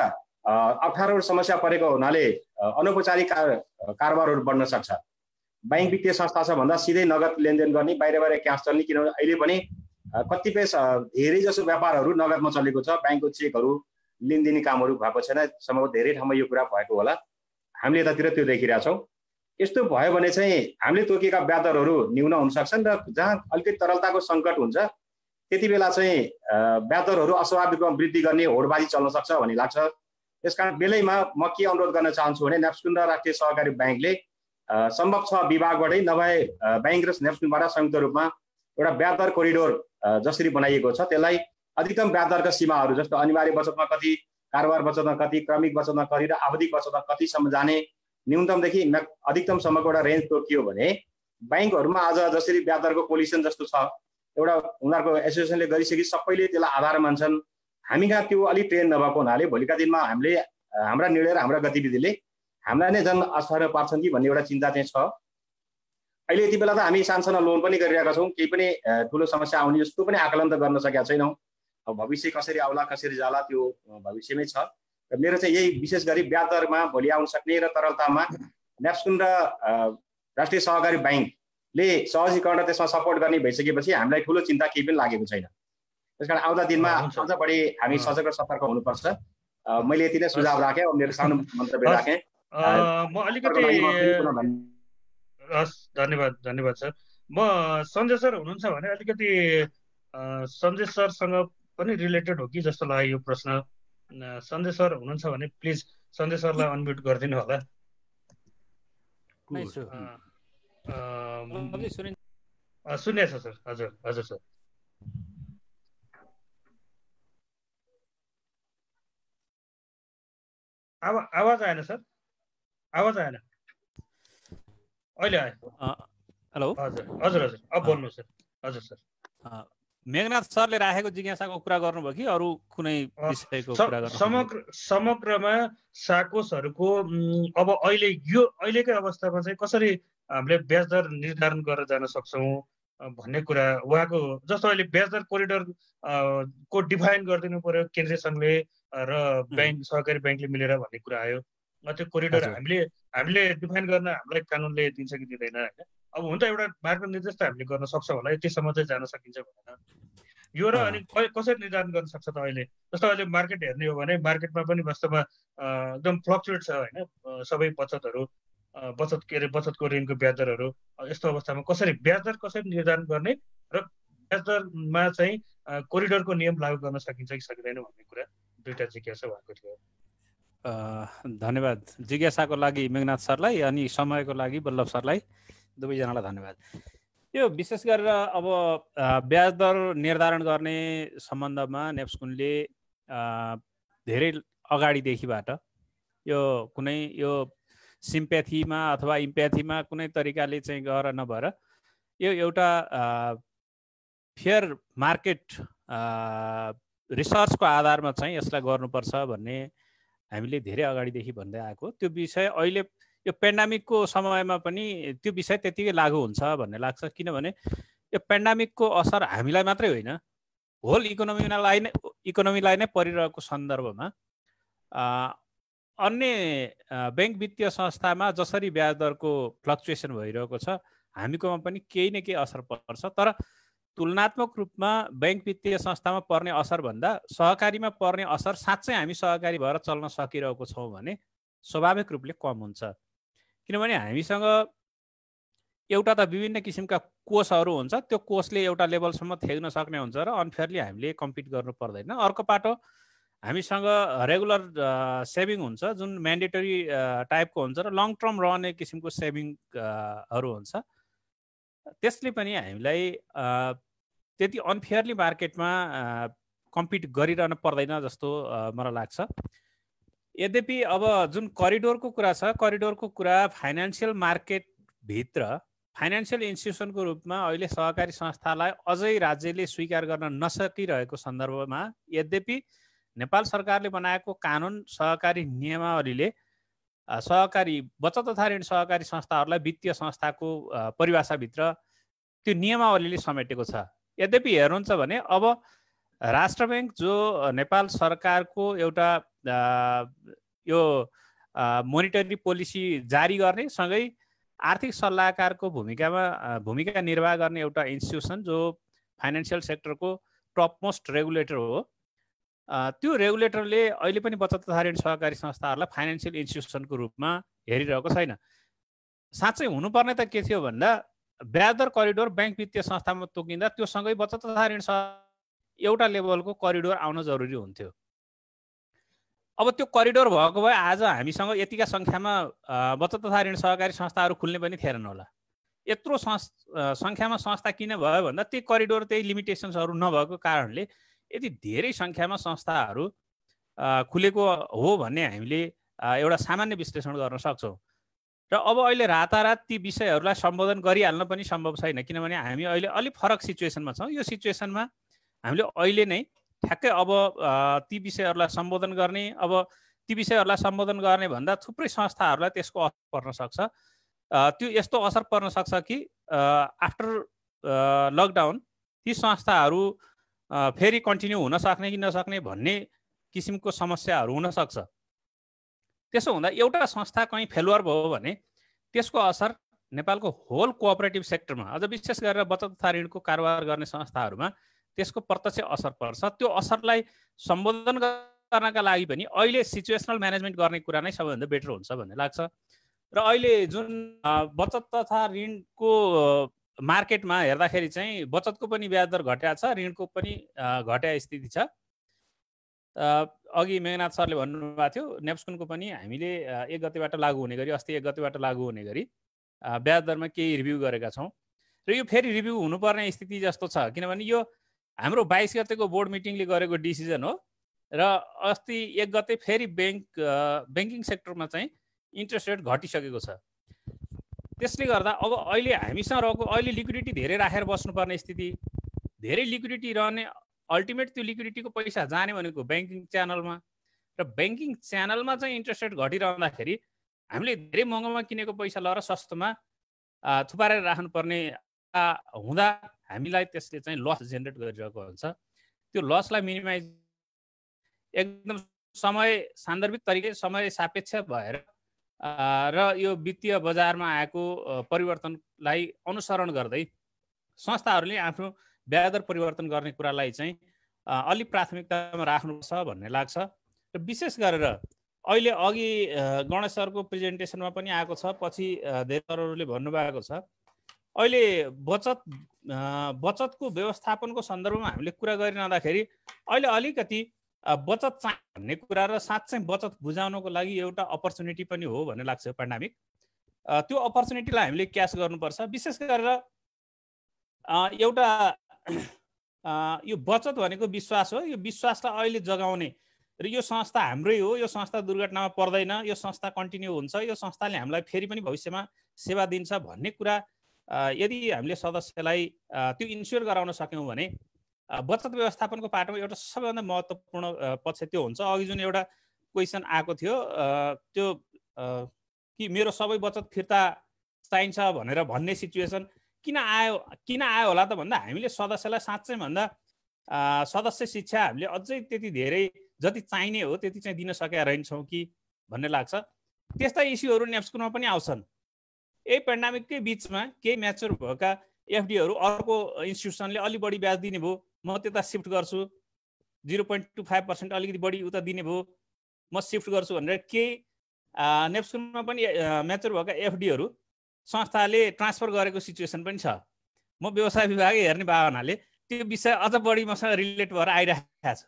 अप्ठ्यारो समस्या परेको हुनाले अनौपचारिक कारोबारहरू बढ्न सक्छ। ब्याङ्क वित्तीय संस्था छ भन्दा सिधै नगद लेनदेन गर्ने, बाहिर क्यास चल्ने, किनभने अहिले पनि कतिपय धेरै जसो व्यापारहरू नगदमा चलेको छ। ब्याङ्कको चेकहरू लिनदिने कामहरू भएको छैन। सम्भवतः धेरै ठाउँमा यो कुरा भएको होला, हामीले यतातिर त्यो देखिरहेछौँ। यस्तो भयो भने चाहिँ हामीले तोकेका ब्याज दरहरू न्यून हुन सक्छन् र जहाँ अलिकति तरलताको सङ्कट हुन्छ त्यति बेला चाहिँ ब्याज दरहरू अस्वाभाविक रूपमा वृद्धि गर्ने होडबाजी चल्न सक्छ भन्ने लाग्छ। त्यसकारण बेलैमा म के अनुरोध गर्न चाहन्छु भने नेप्सुन र राष्ट्रिय सहकारी ब्याङ्कले सम्भव छ विभागबाटै नभए ब्याङ्क र नेप्सुनबाट संयुक्त रूपमा एउटा ब्याज दर कोरिडोर जसरी बनाइएको छ त्यसलाई अधिकतम ब्याज दरका सीमाहरू जस्तो अनिवार्य बचतमा कति, कारोबार बचतमा कति, क्रमिक बचतमा कति र आवधिक बचतमा कतिसम्म जाने न्यूनतमदेखि अधिकतमसम्मको एउटा रेन्ज तोकियो भने ब्याङ्कहरूमा आज जसरी ब्याज दरको पोलिसन जस्तो छ एउटा उनीहरूको एसोसिएसनले गरिसके सबैले त्यसलाई आधार मान्छन्। हामी कहाँ त्यो अलिक ट्रेन नभएको हुनाले भोलिका दिनमा हामीले हाम्रा निर्णय र हाम्रा गतिविधिले हामीलाई नै जन असर पार्छन् कि भन्ने एउटा चिन्ता चाहिँ छ। अहिले यति बेला त हामी सानसानो लोन पनि गरिरहेका छौँ, केही पनि ठुलो समस्या आउने जस्तो पनि आकलन त गर्न सकेका छैनौँ। अब भविष्य कसरी आउला कसरी जाला त्यो भविष्यमै छ। र मेरो चाहिँ यही विशेष गरी ब्याज दरमा भोलि आउन सक्ने र तरलतामा नेप्सुन र राष्ट्रिय सहकारी ब्याङ्कले सहजीकरण र त्यसमा सपोर्ट गर्ने भइसकेपछि हामीलाई ठुलो चिन्ता केही पनि लागेको छैन। त्यसकारण आउँदा दिनमा अझ बढी हामी सजग र सतर्क हुनुपर्छ। मैले यति नै सुझाव राखेँ, मेरो सानो मन्तव्य राखेँ। म अलिकति धन्यवाद सर। म सञ्जय सर हुनुहुन्छ भने अलिकति सञ्जय सरसँग पनि रिलेटेड हो कि जस्तो लाग्यो यो प्रश्न। सञ्जय सर हुनुहुन्छ भने प्लिज सन्देश सरलाई अनम्युट गरिदिनु होला। सुन्ने छ सर। हजुर हजुर सर। आवाज आएन सर, आवाज आएन, अहिले आयो। हेलो। हजुर हजुर हजुर, अब बोल्नु सर। हजुर सर। मेघनाथ सरले राखेको जिज्ञासाको कुरा गर्नुभयो कि अरू कुनै विषयको कुरा गर्नु? समग्रमा साकोसहरूको अब अहिलेकै अवस्थामा चाहिँ कसरी हामीले ब्याज दर निर्धारण गरेर जान सक्छौँ भन्ने कुरा उहाँको, जस्तो अहिले ब्याज दर कोरिडोर को डिफाइन गरिदिनु पर्यो केन्द्रीय सङ्घले र ब्याङ्क सहकारी ब्याङ्कले मिलेर भन्ने कुरा आयो। त्यो कोरिडोर हामीले डिफाइन गर्न हामीलाई कानुनले दिन्छ कि दिँदैन होइन। अब हुन त एउटा मार्ग निर्देश त हामीले गर्न सक्छौँ होला, यतिसम्म चाहिँ जान सकिन्छ भनेर यो। र अनि कसरी निर्धारण गर्न सक्छ त अहिले? जस्तो अहिले मार्केट हेर्ने हो भने मार्केटमा पनि वास्तवमा एकदम फ्लक्चुएट छ होइन, सबै बचतको ऋणको ब्याज दरहरू। यस्तो अवस्थामा कसरी ब्याज दर कसरी निर्धारण गर्ने र ब्याज दरमा चाहिँ कोरिडोरको नियम लागू गर्न सकिन्छ कि सकिँदैन भन्ने कुरा दुईटा जिज्ञासा भएको थियो। धन्यवाद जिज्ञासाको लागि मेघनाथ सरलाई, अनि समयको लागि बल्लभ सरलाई, दुवैजनालाई धन्यवाद। यो विशेष गरेर अब ब्याज दर निर्धारण गर्ने सम्बन्धमा नेप्सकुनले धेरै अगाडिदेखिबाट यो कुनै यो सिम्प्याथीमा अथवा इम्प्याथीमा कुनै तरिकाले चाहिँ गएर नभएर यो एउटा फेयर मार्केट रिसर्चको आधारमा चाहिँ यसलाई गर्नुपर्छ भन्ने हामीले धेरै अगाडिदेखि भन्दै आएको। त्यो विषय अहिले यो पेन्डामिकको समयमा पनि त्यो विषय त्यतिकै लागू हुन्छ भन्ने लाग्छ, किनभने यो पेन्डामिकको असर हामीलाई मात्रै होइन, होल इकोनोमीलाई नै परिरहेको सन्दर्भमा अन्य ब्याङ्क वित्तीय संस्थामा जसरी ब्याज दरको फ्लक्चुएसन भइरहेको छ हामीकोमा पनि केही न केही असर पर्छ। तर तुलनात्मक रूपमा ब्याङ्क वित्तीय संस्थामा पर्ने असरभन्दा सहकारीमा पर्ने असर साँच्चै हामी सहकारी भएर चल्न सकिरहेको छौँ भने स्वाभाविक रूपले कम हुन्छ। किनभने हामीसँग एउटा त विभिन्न किसिमका कोषहरू हुन्छ, त्यो कोषले एउटा लेभलसम्म थेग्न सक्ने हुन्छ र अनफेयरली हामीले कम्पिट गर्नु पर्दैन। अर्को पाटो हामीसँग रेगुलर सेभिङ हुन्छ जुन म्यान्डेटरी टाइपको हुन्छ र लङ टर्म रहने किसिमको सेभिङहरू हुन्छ, त्यसले पनि हामीलाई त्यति अनफेयरली मार्केटमा कम्पिट गरिरहन पर्दैन जस्तो मलाई लाग्छ। यद्यपि अब जुन करिडोरको कुरा छ, करिडोरको कुरा फाइनेन्सियल मार्केटभित्र फाइनेन्सियल इन्स्टिट्युसनको रूपमा अहिले सहकारी संस्थालाई अझै राज्यले स्वीकार गर्न नसकिरहेको सन्दर्भमा यद्यपि नेपाल सरकारले बनाएको कानुन सहकारी नियमावलीले सहकारी बचत तथा ऋण सहकारी संस्थाहरूलाई वित्तीय संस्थाको परिभाषाभित्र त्यो नियमावलीले समेटेको छ। यद्यपि हेर्नुहुन्छ भने अब राष्ट्र ब्याङ्क जो नेपाल सरकारको एउटा यो मोनिटरी पोलिसी जारी गर्ने सँगै आर्थिक सल्लाहकारको भूमिका निर्वाह गर्ने एउटा इन्स्टिट्युसन जो फाइनेन्सियल सेक्टरको टप मोस्ट रेगुलेटर हो, त्यो रेगुलेटरले अहिले पनि बचत तथा ऋण सहकारी संस्थाहरूलाई फाइनेन्सियल इन्स्टिट्युसनको रूपमा हेरिरहेको छैन। साँच्चै हुनुपर्ने त के थियो भन्दा ब्याज दर करिडोर ब्याङ्क वित्तीय संस्थामा तोकिँदा त्यो सँगै बचत तथा ऋण एउटा लेभलको करिडोर आउन जरुरी हुन्थ्यो। अब त्यो करिडोर भएको भए आज हामीसँग यतिका सङ्ख्यामा बचत तथा ऋण सहकारी संस्थाहरू खुल्ने पनि थिएनन् होला। यत्रो सङ्ख्यामा संस्था किन भयो भन्दा त्यही करिडोर त्यही लिमिटेसन्सहरू नभएको कारणले यति धेरै सङ्ख्यामा संस्थाहरू खुलेको हो भन्ने हामीले एउटा सामान्य विश्लेषण गर्न सक्छौँ। र अब अहिले रातारात ती विषयहरूलाई सम्बोधन गरिहाल्न पनि सम्भव छैन, किनभने हामी अहिले अलिक फरक सिचुएसनमा छौँ। यो सिचुएसनमा हामीले अहिले नै ठ्याक्कै अब ती विषयहरूलाई सम्बोधन गर्ने, अब ती विषयहरूलाई सम्बोधन गर्ने भन्दा थुप्रै संस्थाहरूलाई त्यसको असर पर्न सक्छ। त्यो यस्तो असर पर्न सक्छ कि आफ्टर लकडाउन ती संस्थाहरू फेरि कन्टिन्यू हुन सक्ने कि नसक्ने भन्ने किसिमको समस्याहरू हुन सक्छ। त्यसो हुँदा एउटा संस्था कहीँ फेलुवर भयो भने त्यसको असर नेपालको होल कोअपरेटिभ सेक्टरमा, अझ विशेष गरेर बचत तथा ऋणको कारोबार गर्ने संस्थाहरूमा त्यसको प्रत्यक्ष असर पर्छ। त्यो असरलाई सम्बोधन गर्नका लागि पनि अहिले सिचुएसनल म्यानेजमेन्ट गर्ने कुरा नै सबैभन्दा बेटर हुन्छ भन्ने लाग्छ। र अहिले जुन बचत तथा ऋणको मार्केटमा हेर्दाखेरि चाहिँ बचतको पनि ब्याज दर घट्या छ, ऋणको पनि घट्या स्थिति छ। अघि मेघनाथ सरले भन्नुभएको थियो नेप्सकुनको पनि हामीले 1 गतेबाट लागू हुने गरी अस्ति 1 गतेबाट लागू हुने गरी ब्याज दरमा केही रिभ्यू गरेका छौँ र यो फेरि रिभ्यू हुनुपर्ने स्थिति जस्तो छ किनभने यो हाम्रो 22 गतेको बोर्ड मिटिङले गरेको डिसिजन हो र अस्ति 1 गते फेरि ब्याङ्किङ सेक्टरमा चाहिँ इन्ट्रेस्ट रेट घटिसकेको छ त्यसले गर्दा अब अहिले हामीसँग रहेको अहिले लिक्विडिटी धेरै राखेर बस्नुपर्ने स्थिति धेरै लिक्विडिटी रहने अल्टिमेट त्यो लिक्विडिटीको पैसा जाने भनेको ब्याङ्किङ च्यानलमा र ब्याङ्किङ च्यानलमा चाहिँ इन्ट्रेस्ट रेट घटिरहँदाखेरि हामीले धेरै महँगोमा किनेको पैसा लगाएर सस्तोमा थुपारेर राख्नुपर्ने हुँदा हामीलाई त्यसले चाहिँ लस जेनेरेट गरिरहेको हुन्छ त्यो लसलाई मिनिमाइज एकदम समय सान्दर्भिक तरिकाले समय सापेक्ष भएर र यो वित्तीय बजारमा आएको परिवर्तनलाई अनुसरण गर्दै संस्थाहरूले आफ्नो ब्याज दर परिवर्तन गर्ने कुरालाई चाहिँ अलिक प्राथमिकतामा राख्नुपर्छ भन्ने लाग्छ र विशेष गरेर अहिले अघि गणेश सरको प्रेजेन्टेसनमा पनि आएको छ पछि धेरैहरूले भन्नुभएको छ अहिले बचतको व्यवस्थापनको सन्दर्भमा हामीले कुरा गरिरहँदाखेरि अहिले अलिकति बचत चाहिँ भन्ने कुरा र साँच्चै बचत बुझाउनको लागि एउटा अपर्च्युनिटी पनि हो भन्ने लाग्छ पेन्डेमिक त्यो अपर्च्युनिटीलाई हामीले क्याच गर्नुपर्छ विशेष गरेर एउटा यो बचत भनेको विश्वास हो यो विश्वासलाई अहिले जगाउने र यो संस्था हाम्रै हो यो संस्था दुर्घटनामा पर्दैन यो संस्था कन्टिन्यू हुन्छ यो संस्थाले हामीलाई फेरि पनि भविष्यमा सेवा दिन्छ भन्ने कुरा यदि हामीले सदस्यलाई त्यो इन्स्योर गराउन सक्यौँ भने बचत व्यवस्थापनको पाटोमा एउटा सबैभन्दा महत्त्वपूर्ण पक्ष त्यो हुन्छ अघि जुन एउटा क्वेसन आएको थियो त्यो कि मेरो सबै बचत फिर्ता चाहिन्छ भनेर भन्ने सिचुएसन किन आयो होला त भन्दा हामीले सदस्यलाई साँच्चै भन्दा सदस्य शिक्षा हामीले अझै त्यति धेरै जति चाहिने हो त्यति चाहिँ दिन सकेका रहन्छौँ कि भन्ने लाग्छ त्यस्ता इस्युहरू नेप्सकुनमा पनि आउँछन् यही पेन्डेमिककै बिचमा केही म्याच्योर भएका एफडीहरू अर्को इन्स्टिट्युसनले अलि बढी ब्याज दिने भयो म त्यता सिफ्ट गर्छु 0.25% अलिकति बढी उता दिने भयो म सिफ्ट गर्छु भनेर केही नेप्सकुनमा पनि म्याच्योर भएका एफडीहरू संस्थाले ट्रान्सफर गरेको सिचुएसन पनि छ म व्यवसाय विभाग हेर्ने भावनाले त्यो विषय अझ बढी मसँग रिलेट भएर आइरहेको छ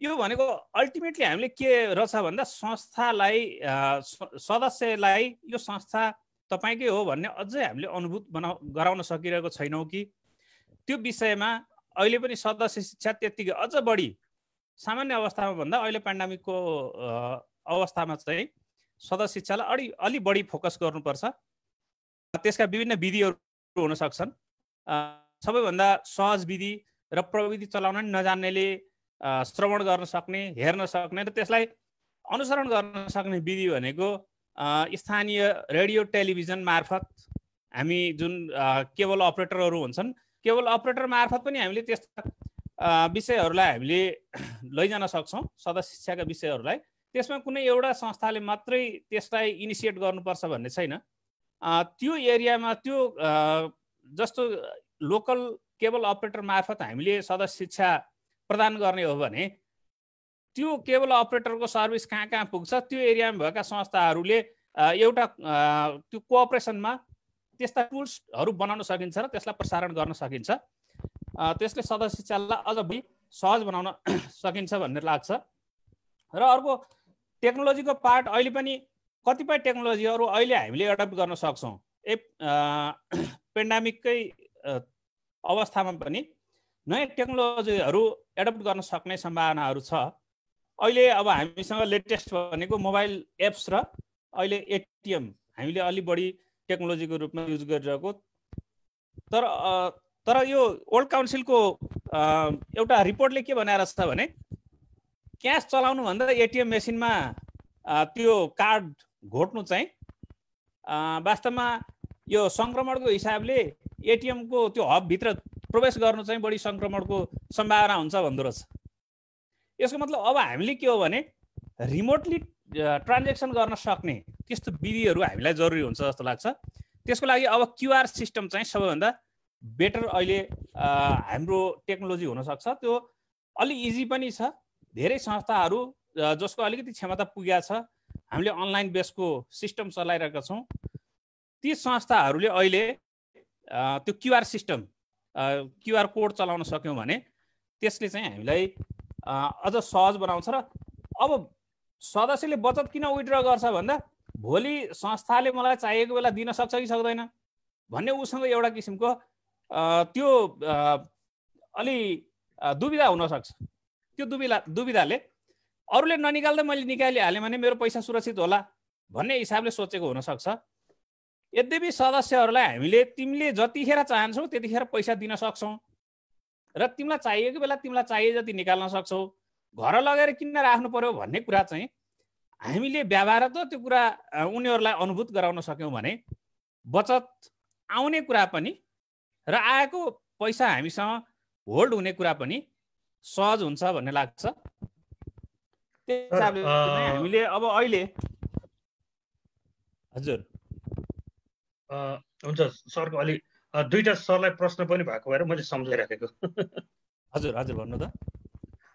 यो भनेको अल्टिमेटली हामीले के रहेछ भन्दा संस्थालाई सदस्यलाई यो संस्था तपाईकै हो भन्ने अझै हामीले अनुभूत गराउन सकिरहेको छैनौँ कि त्यो विषयमा अहिले पनि सदस्य शिक्षा त्यत्तिकै अझ बढी सामान्य अवस्थामा भन्दा अहिले पेन्डेमिकको अवस्थामा चाहिँ सदस्य शिक्षालाई अलि बढी फोकस गर्नुपर्छ त्यसका विभिन्न विधिहरू हुन सक्छन् सबैभन्दा सहज विधि र प्रविधि चलाउन नजान्नेले श्रवण गर्न सक्ने हेर्न सक्ने र त्यसलाई अनुसरण गर्न सक्ने विधि भनेको स्थानीय रेडियो टेलिभिजन मार्फत हामी जुन केबल अपरेटरहरू हुन्छन् केबल अपरेटर मार्फत पनि हामीले त्यस्ता विषयहरूलाई हामीले लैजान सक्छौँ सदस्य शिक्षाका विषयहरूलाई त्यसमा कुनै एउटा संस्थाले मात्रै त्यसलाई इनिसिएट गर्नुपर्छ भन्ने छैन त्यो एरियामा त्यो जस्तो लोकल केबल अपरेटर मार्फत हामीले सदस्य शिक्षा प्रदान गर्ने हो भने त्यो केबल अपरेटरको सर्भिस कहाँ पुग्छ त्यो एरियामा भएका संस्थाहरूले एउटा त्यो कोअपरेसनमा त्यस्ता टुल्सहरू बनाउन सकिन्छ र त्यसलाई प्रसारण गर्न सकिन्छ त्यसले सदस्य शिक्षालाई अझ बढी सहज बनाउन सकिन्छ भन्ने लाग्छ र अर्को टेक्नोलोजीको पार्ट अहिले पनि कतिपय टेक्नोलोजीहरू अहिले हामीले एडप्ट गर्न सक्छौँ पेन्डेमिककै अवस्थामा पनि नयाँ टेक्नोलोजीहरू एडप्ट गर्न सक्ने सम्भावनाहरू छ अहिले अब हामीसँग लेटेस्ट भनेको मोबाइल एप्स र अहिले एटिएम हामीले अलि बढी टेक्नोलोजीको रूपमा युज गरिरहेको तर यो वर्ल्ड काउन्सिलको एउटा रिपोर्टले के भनेर छ भने क्यास चलाउनु भन्दा एटिएम मेसिनमा त्यो कार्ड घोट्नु चाहिँ वास्तवमा यो सङ्क्रमणको हिसाबले एटिएमको त्यो हबभित्र प्रवेश गर्नु चाहिँ बढी सङ्क्रमणको सम्भावना हुन्छ भन्दो रहेछ यसको मतलब अब हामीले के हो भने रिमोटली ट्रान्जेक्सन गर्न सक्ने त्यस्तो विधिहरू हामीलाई जरुरी हुन्छ जस्तो लाग्छ त्यसको लागि अब क्युआर सिस्टम चाहिँ सबैभन्दा बेटर अहिले हाम्रो टेक्नोलोजी हुनसक्छ त्यो अलि इजी पनि छ धेरै संस्थाहरू जसको अलिकति क्षमता पुगेको छ हामीले अनलाइन बेसको सिस्टम चलाइरहेका छौँ ती संस्थाहरूले अहिले त्यो क्युआर सिस्टम क्युआर कोड चलाउन सक्यौँ भने त्यसले चाहिँ हामीलाई अझ सहज बनाउँछ। र अब सदस्यले बचत किन विथड्र गर्छ भन्दा भोलि संस्थाले मलाई चाहिएको बेला दिन सक्छ कि सक्दैन भन्ने उसँग एउटा किसिमको त्यो अलि दुविधा हुनसक्छ। त्यो दुविधाले अरूले ननिकाल्दा मैले निकालिहालेँ भने मेरो पैसा सुरक्षित होला भन्ने हिसाबले सोचेको हुनसक्छ। यद्यपि सदस्यहरूलाई हामीले तिमीले जतिखेर चाहन्छौ त्यतिखेर पैसा दिन सक्छौँ र तिमीलाई चाहिएको बेला तिमीलाई चाहिए जति निकाल्न सक्छौ, घर लगेर किन राख्नु पर्यो भन्ने कुरा चाहिँ हामीले व्यवहार त त्यो कुरा उनीहरूलाई अनुभूत गराउन सक्यौँ भने बचत आउने कुरा पनि र आएको पैसा हामीसँग होल्ड हुने कुरा पनि सहज हुन्छ भन्ने लाग्छ। त्यस हिसाबले हामीले अब अहिले हजुर हुन्छ सरको अलि दुईटा सरलाई प्रश्न पनि भएको भएर मैले सम्झाइराखेको। हजुर हजुर भन्नु त।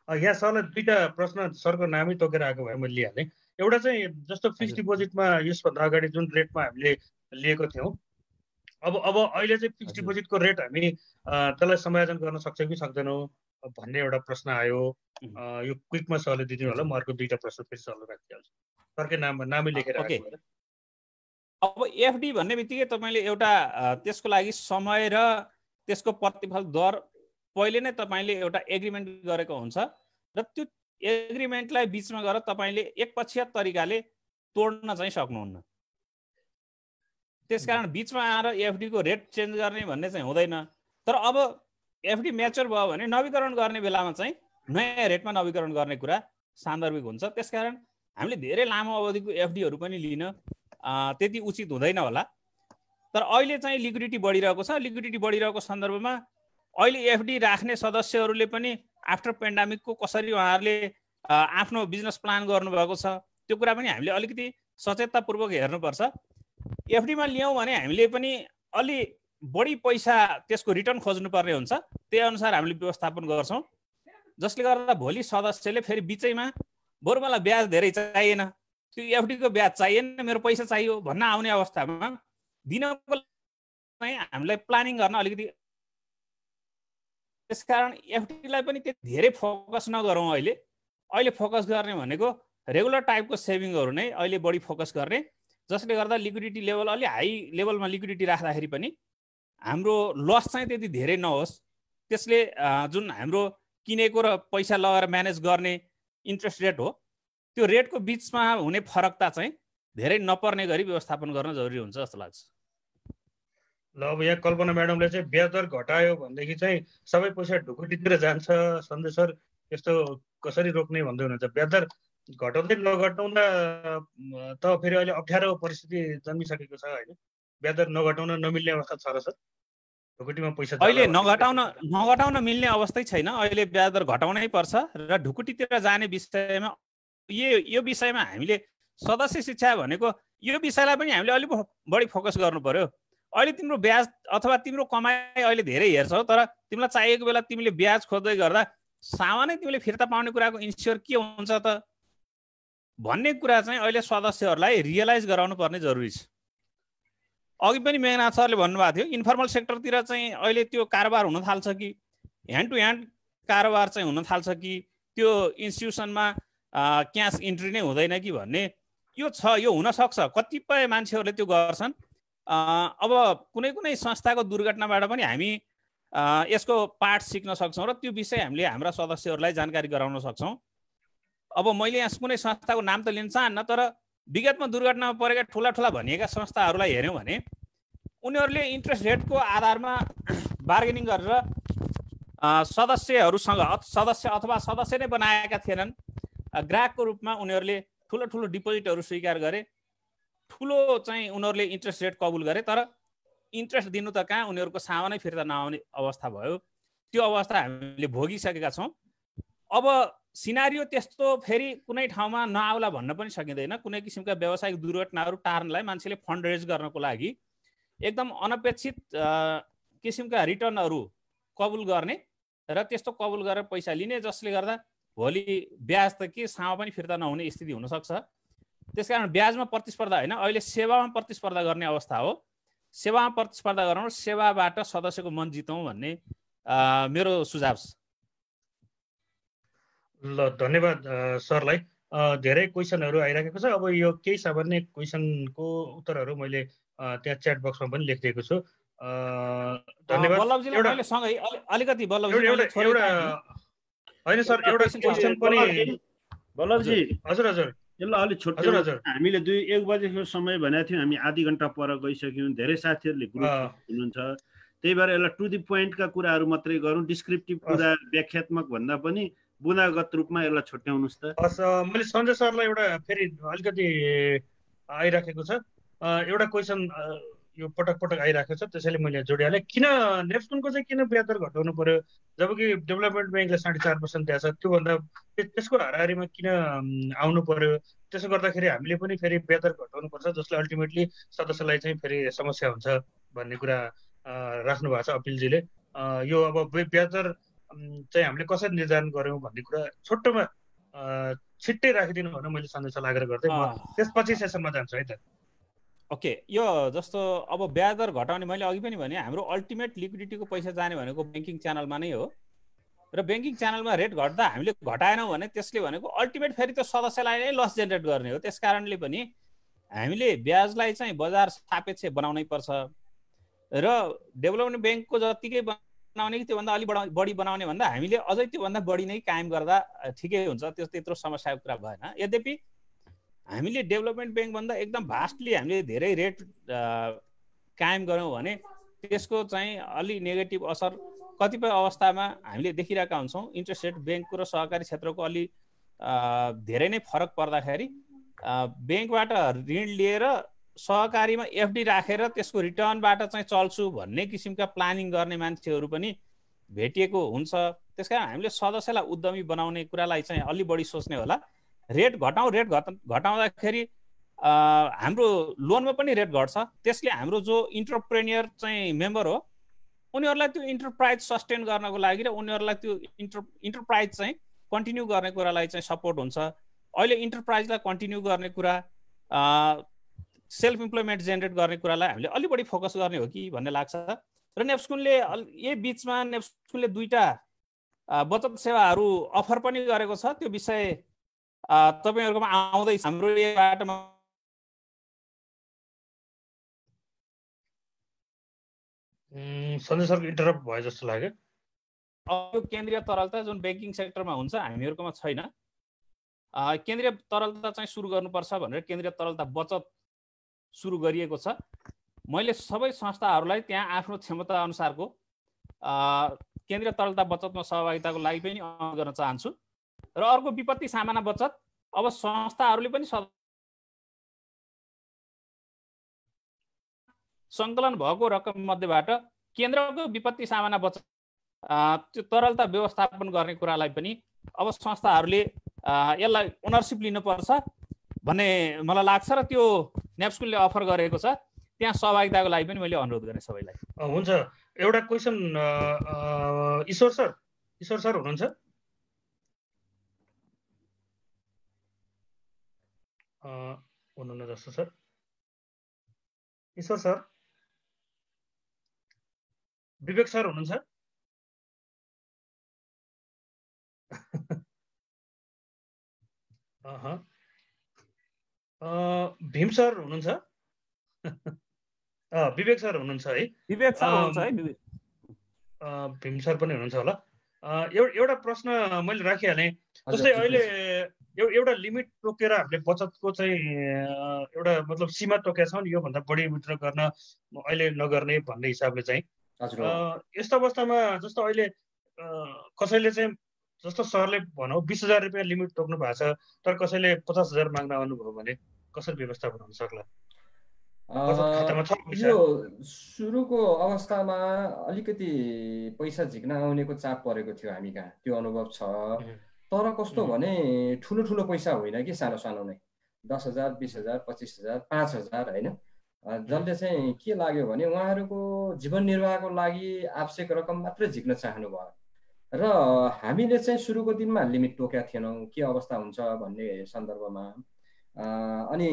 यहाँ सरलाई दुईटा प्रश्न सरको नामै तोकेर आएको भए मैले लिइहालेँ। एउटा चाहिँ जस्तो फिक्स डिपोजिटमा यसभन्दा अगाडि जुन रेटमा हामीले लिएको थियौँ अब अहिले चाहिँ फिक्स डिपोजिटको रेट हामी त्यसलाई समायोजन गर्न सक्छौँ कि सक्दैनौँ भन्ने एउटा प्रश्न आयो। यो क्विकमा सरले दिदिनु होला, म अर्को दुईटा प्रश्न फेरि सरले राखिहाल्छु। सरकै नामै लेखेर आएको। अब एफडी भन्ने बित्तिकै तपाईँले एउटा त्यसको लागि समय र त्यसको प्रतिफल दर पहिले नै तपाईँले एउटा एग्रिमेन्ट गरेको हुन्छ र त्यो एग्रिमेन्टलाई बिचमा गएर तपाईँले एकपक्षीय तरिकाले तोड्न चाहिँ सक्नुहुन्न। त्यसकारण बिचमा आएर एफडीको रेट चेन्ज गर्ने भन्ने चाहिँ हुँदैन। तर अब एफडी म्याच्योर भयो भने नवीकरण गर्ने बेलामा चाहिँ नयाँ रेटमा नवीकरण गर्ने कुरा सान्दर्भिक हुन्छ। त्यसकारण हामीले धेरै लामो अवधिको एफडीहरू पनि लिन त्यति उचित हुँदैन होला। तर अहिले चाहिँ लिक्विडिटी बढिरहेको छ। लिक्विडिटी बढिरहेको सन्दर्भमा अहिले एफडी राख्ने सदस्यहरूले पनि आफ्टर पेन्डामिकको कसरी उहाँहरूले आफ्नो बिजनेस प्लान गर्नुभएको छ त्यो कुरा पनि हामीले अलिकति सचेततापूर्वक हेर्नुपर्छ। एफडीमा लियौँ भने हामीले पनि अलि बढी पैसा त्यसको रिटर्न खोज्नुपर्ने हुन्छ। त्यही अनुसार हामीले व्यवस्थापन गर्छौँ, जसले गर्दा भोलि सदस्यले फेरि बिचैमा बरु मलाई ब्याज धेरै चाहिएन, त्यो एफडीको ब्याज चाहिएन, मेरो पैसा चाहियो भन्न आउने अवस्थामा दिनको चाहिँ हामीलाई प्लानिङ गर्न अलिकति। त्यसकारण एफडीलाई पनि त्यति धेरै फोकस नगरौँ। अहिले फोकस गर्ने भनेको रेगुलर टाइपको सेभिङहरू नै अहिले बढी फोकस गर्ने, जसले गर्दा लिक्विडिटी लेभल अलि हाई लेभलमा लिक्विडिटी राख्दाखेरि पनि हाम्रो लस चाहिँ त्यति धेरै नहोस्। त्यसले जुन हाम्रो किनेको र पैसा लगाएर म्यानेज गर्ने इन्ट्रेस्ट रेट हो त्यो रेटको बिचमा हुने फरकता चाहिँ धेरै नपर्ने गरी व्यवस्थापन गर्न जरुरी हुन्छ जस्तो लाग्छ। ल अब यहाँ कल्पना म्याडमले चाहिँ ब्याज दर घटायो भनेदेखि चाहिँ सबै पैसा ढुकुटीतिर जान्छ, सन्जय सर यस्तो कसरी रोक्ने भन्दै हुनुहुन्छ। ब्याज दर घटाउँदै नघटाउँदा त फेरि अहिले अप्ठ्यारो परिस्थिति जन्मिसकेको छ होइन। ब्याज दर नघटाउन नमिल्ने अवस्था छ र सर? ढुकुटीमा पैसा अहिले नघटाउन मिल्ने अवस्थै छैन। अहिले ब्याज दर घटाउनै पर्छ र ढुकुटीतिर जाने विषयमा यो विषयमा हामीले सदस्य शिक्षा भनेको यो विषयलाई पनि हामीले अलिक बढी फोकस गर्नु पर्यो। अहिले तिम्रो ब्याज अथवा तिम्रो कमाइ अहिले धेरै हेर्छौ, तर तिमीलाई चाहिएको बेला तिमीले ब्याज खोज्दै गर्दा सामान्य तिमीले फिर्ता पाउने कुराको इन्स्योर के हुन्छ त भन्ने कुरा चाहिँ अहिले सदस्यहरूलाई रियलाइज गराउनु पर्ने जरुरी छ। अघि पनि मेघनाथ सरले भन्नुभएको थियो इन्फर्मल सेक्टरतिर चाहिँ अहिले त्यो कारोबार हुन थाल्छ कि ह्यान्ड टु ह्यान्ड कारोबार चाहिँ हुन थाल्छ कि त्यो इन्स्टिट्युसनमा क्यास इन्ट्री नै हुँदैन कि भन्ने यो छ। यो हुनसक्छ, कतिपय मान्छेहरूले त्यो गर्छन्। अब कुनै कुनै संस्थाको दुर्घटनाबाट पनि हामी यसको पाठ सिक्न सक्छौँ र त्यो विषय हामीले हाम्रा सदस्यहरूलाई जानकारी गराउन सक्छौँ। अब मैले यहाँ कुनै संस्थाको नाम त लिन चाहन्न, तर विगतमा दुर्घटनामा परेका ठुला भनिएका संस्थाहरूलाई हेऱ्यौँ भने उनीहरूले इन्ट्रेस्ट रेटको आधारमा बार्गेनिङ गरेर सदस्य अथवा सदस्य नै बनाएका थिएनन्, ग्राहकको रूपमा उनीहरूले ठुलो डिपोजिटहरू स्वीकार गरे, ठुलो चाहिँ उनीहरूले इन्ट्रेस्ट रेट कबुल गरे, तर इन्ट्रेस्ट दिनु त कहाँ, उनीहरूको सामानै फिर्ता नआउने अवस्था भयो। त्यो अवस्था हामीले भोगिसकेका छौँ। अब सिनारियो त्यस्तो फेरि कुनै ठाउँमा नआउला भन्न पनि सकिँदैन। कुनै किसिमका व्यावसायिक दुर्घटनाहरू टार्नलाई मान्छेले फन्ड रेज गर्नको लागि एकदम अनपेक्षित किसिमका रिटर्नहरू कबुल गर्ने र त्यस्तो कबुल गरेर पैसा लिने, जसले गर्दा भोलि ब्याज त के सामा पनि फिर्ता नहुने स्थिति हुनसक्छ। त्यसकारण ब्याजमा प्रतिस्पर्धा होइन, अहिले सेवामा प्रतिस्पर्धा गर्ने अवस्था हो। सेवामा प्रतिस्पर्धा गरौँ, सेवाबाट सदस्यको मन जितौँ भन्ने मेरो सुझाव छ। ल धन्यवाद सरलाई। धेरै क्वेसनहरू आइराखेको छ। अब यो केही सामान्य क्वेसनको उत्तरहरू मैले त्यहाँ च्याट बक्समा पनि लेखिदिएको छु। धन्यवाद। बल्लभजीलाई मैले सँगै अलिकति बल्लभजी होइन सर, एउटा क्वेसन पनि बल्लभजी हजुर हजुर यसलाई अलिक छुट्याउनु। हामीले 1 बजेको समय भनेको थियौँ, हामी आधी घन्टा पर गइसक्यौँ। धेरै साथीहरूले ग्रुप हुनुहुन्छ, त्यही भएर यसलाई टु दी पोइन्टका कुराहरू मात्रै गरौँ। डिस्क्रिप्टिभ कुरा व्याख्यात्मक भन्दा पनि बुदागत रूपमा यसलाई छुट्याउनुहोस् त। मैले सञ्जय सरलाई एउटा फेरि अलिकति आइराखेको छ, एउटा क्वेसन यो पटक पटक आइराखेको छ, त्यसैले मैले जोडिहालेँ। किन नेप्सकुनको चाहिँ किन ब्याज दर घटाउनु पर्यो, जबकि डेभलपमेन्ट ब्याङ्कले 4.5% दिएको छ, त्योभन्दा त्यसको हाराहारीमा किन आउनु पर्यो? त्यसो गर्दाखेरि हामीले पनि फेरि ब्याज दर घटाउनु पर्छ, जसले अल्टिमेटली सदस्यलाई चाहिँ फेरि समस्या हुन्छ भन्ने कुरा राख्नु भएको छ अपिलजीले। यो अब ब्याज दर चाहिँ हामीले कसरी निर्धारण गऱ्यौँ भन्ने कुरा छोटोमा छिट्टै राखिदिनु भनेर मैले सन्देश आग्रह गर्दै त्यसपछि सेसनमा जान्छु है त। ओके, यो जस्तो अब ब्याज दर घटाउने, मैले अघि पनि भने हाम्रो अल्टिमेट लिक्विडिटीको पैसा जाने भनेको ब्याङ्किङ च्यानलमा नै हो, र ब्याङ्किङ च्यानलमा रेट घट्दा हामीले घटाएनौँ भने त्यसले भनेको अल्टिमेट फेरि त्यो सदस्यलाई नै लस जेनेरेट गर्ने हो। त्यस कारणले पनि हामीले ब्याजलाई चाहिँ बजार सापेक्ष बनाउनै पर्छ, र डेभलपमेन्ट ब्याङ्कको जतिकै बनाउने कि त्योभन्दा अलिक बढी बनाउने भन्दा हामीले अझै त्योभन्दा बढी नै कायम गर्दा ठिकै हुन्छ, त्यत्रो समस्याको कुरा भएन। यद्यपि हामीले डेभलपमेन्ट ब्याङ्कभन्दा एकदम भास्टली हामीले धेरै रेट कायम गऱ्यौँ भने त्यसको चाहिँ अलि नेगेटिभ असर कतिपय अवस्थामा हामीले देखिरहेका हुन्छौँ। इन्ट्रेस्ट रेट ब्याङ्कको र सहकारी क्षेत्रको अलि धेरै नै फरक पर्दाखेरि ब्याङ्कबाट ऋण लिएर सहकारीमा एफडी राखेर त्यसको रिटर्नबाट चाहिँ चल्छु भन्ने किसिमका प्लानिङ गर्ने मान्छेहरू पनि भेटिएको हुन्छ। त्यसकारण हामीले सदस्यलाई उद्यमी बनाउने कुरालाई चाहिँ अलि बढी सोच्ने होला। रेट घटाउँदाखेरि हाम्रो लोनमा पनि रेट घट्छ, त्यसले हाम्रो जो इन्टरप्रेन्यर चाहिँ मेम्बर हो उनीहरूलाई त्यो इन्टरप्राइज सस्टेन गर्नको लागि र उनीहरूलाई त्यो इन्टरप्राइज चाहिँ कन्टिन्यू गर्ने कुरालाई चाहिँ सपोर्ट हुन्छ। अहिले इन्टरप्राइजलाई कन्टिन्यू गर्ने कुरा, सेल्फ इम्प्लोइमेन्ट जेनेरेट गर्ने कुरालाई हामीले अलि बढी फोकस गर्ने हो कि भन्ने लाग्छ। र नेप्सकुनले यही बिचमा नेप्सकुनले 2टा बचत सेवाहरू अफर पनि गरेको छ। त्यो विषय तपाईहरुकोमा आउँदैछ। हाम्रो यो बाटोमा सन्जय सरको इन्टरप्ट भयो जस्तो लाग्यो। यो केन्द्रीय तरलता जुन ब्याङ्किङ सेक्टरमा हुन्छ हामीहरुकोमा छैन। केन्द्रीय तरलता चाहिँ सुरु गर्नुपर्छ भनेर केन्द्रीय तरलता बचत सुरु गरिएको छ। मैले सबै संस्थाहरूलाई त्यहाँ आफ्नो क्षमता अनुसारको केन्द्रीय तरलता बचतमा सहभागिताको लागि पनि अनुरोध गर्न चाहन्छु। र अर्को विपत्ति सामाना बचत, अब संस्थाहरूले पनि सङ्कलन भएको रकम मध्येबाट केन्द्रको विपत्ति सामाना बचत त्यो तरलता व्यवस्थापन गर्ने कुरालाई पनि अब संस्थाहरूले यसलाई ओनरसिप लिनुपर्छ भन्ने मलाई लाग्छ र त्यो नेप्सकुनले अफर गरेको छ। त्यहाँ सहभागिताको लागि पनि मैले अनुरोध गरेँ सबैलाई। हुन्छ, एउटा क्वेसन ईश्वर सर हुनुहुन्छ? हुनुहुन्न जस्तो सर। ईश्वर सर, विवेक सर हुनुहुन्छ? भीम सर हुनुहुन्छ? विवेक सर हुनुहुन्छ है? विवेक सर हुनुहुन्छ है? भीम सर पनि हुनुहुन्छ होला। एउटा प्रश्न मैले राखिहालेँ, जस्तै अहिले एउटा लिमिट तोकेर हामीले बचतको चाहिँ एउटा मतलब सीमा तोकेका छौँ, योभन्दा बढी विथड्र गर्न अहिले नगर्ने भन्ने हिसाबले चाहिँ यस्तो अवस्थामा जस्तो अहिले कसैले चाहिँ जस्तो सरले भनौँ 20,000 रुपियाँ लिमिट तोक्नु भएको छ, तर कसैले 50,000 माग्न आउनुभयो भने कसरी व्यवस्थापन हुन सक्ला? यो सुरुको अवस्थामा अलिकति पैसा झिक्न आउनेको चाप परेको थियो हामी कहाँ, त्यो अनुभव छ। तर कस्तो भने ठुलो ठुलो पैसा होइन कि सानो सानो नै, 10,000, 20,000, 25,000, 5,000 होइन। जसले चाहिँ के लाग्यो भने उहाँहरूको जीवन निर्वाहको लागि आवश्यक रकम मात्रै झिक्न चाहनु भयो र हामीले चाहिँ सुरुको दिनमा लिमिट तोकेका थिएनौँ के अवस्था हुन्छ भन्ने सन्दर्भमा। अनि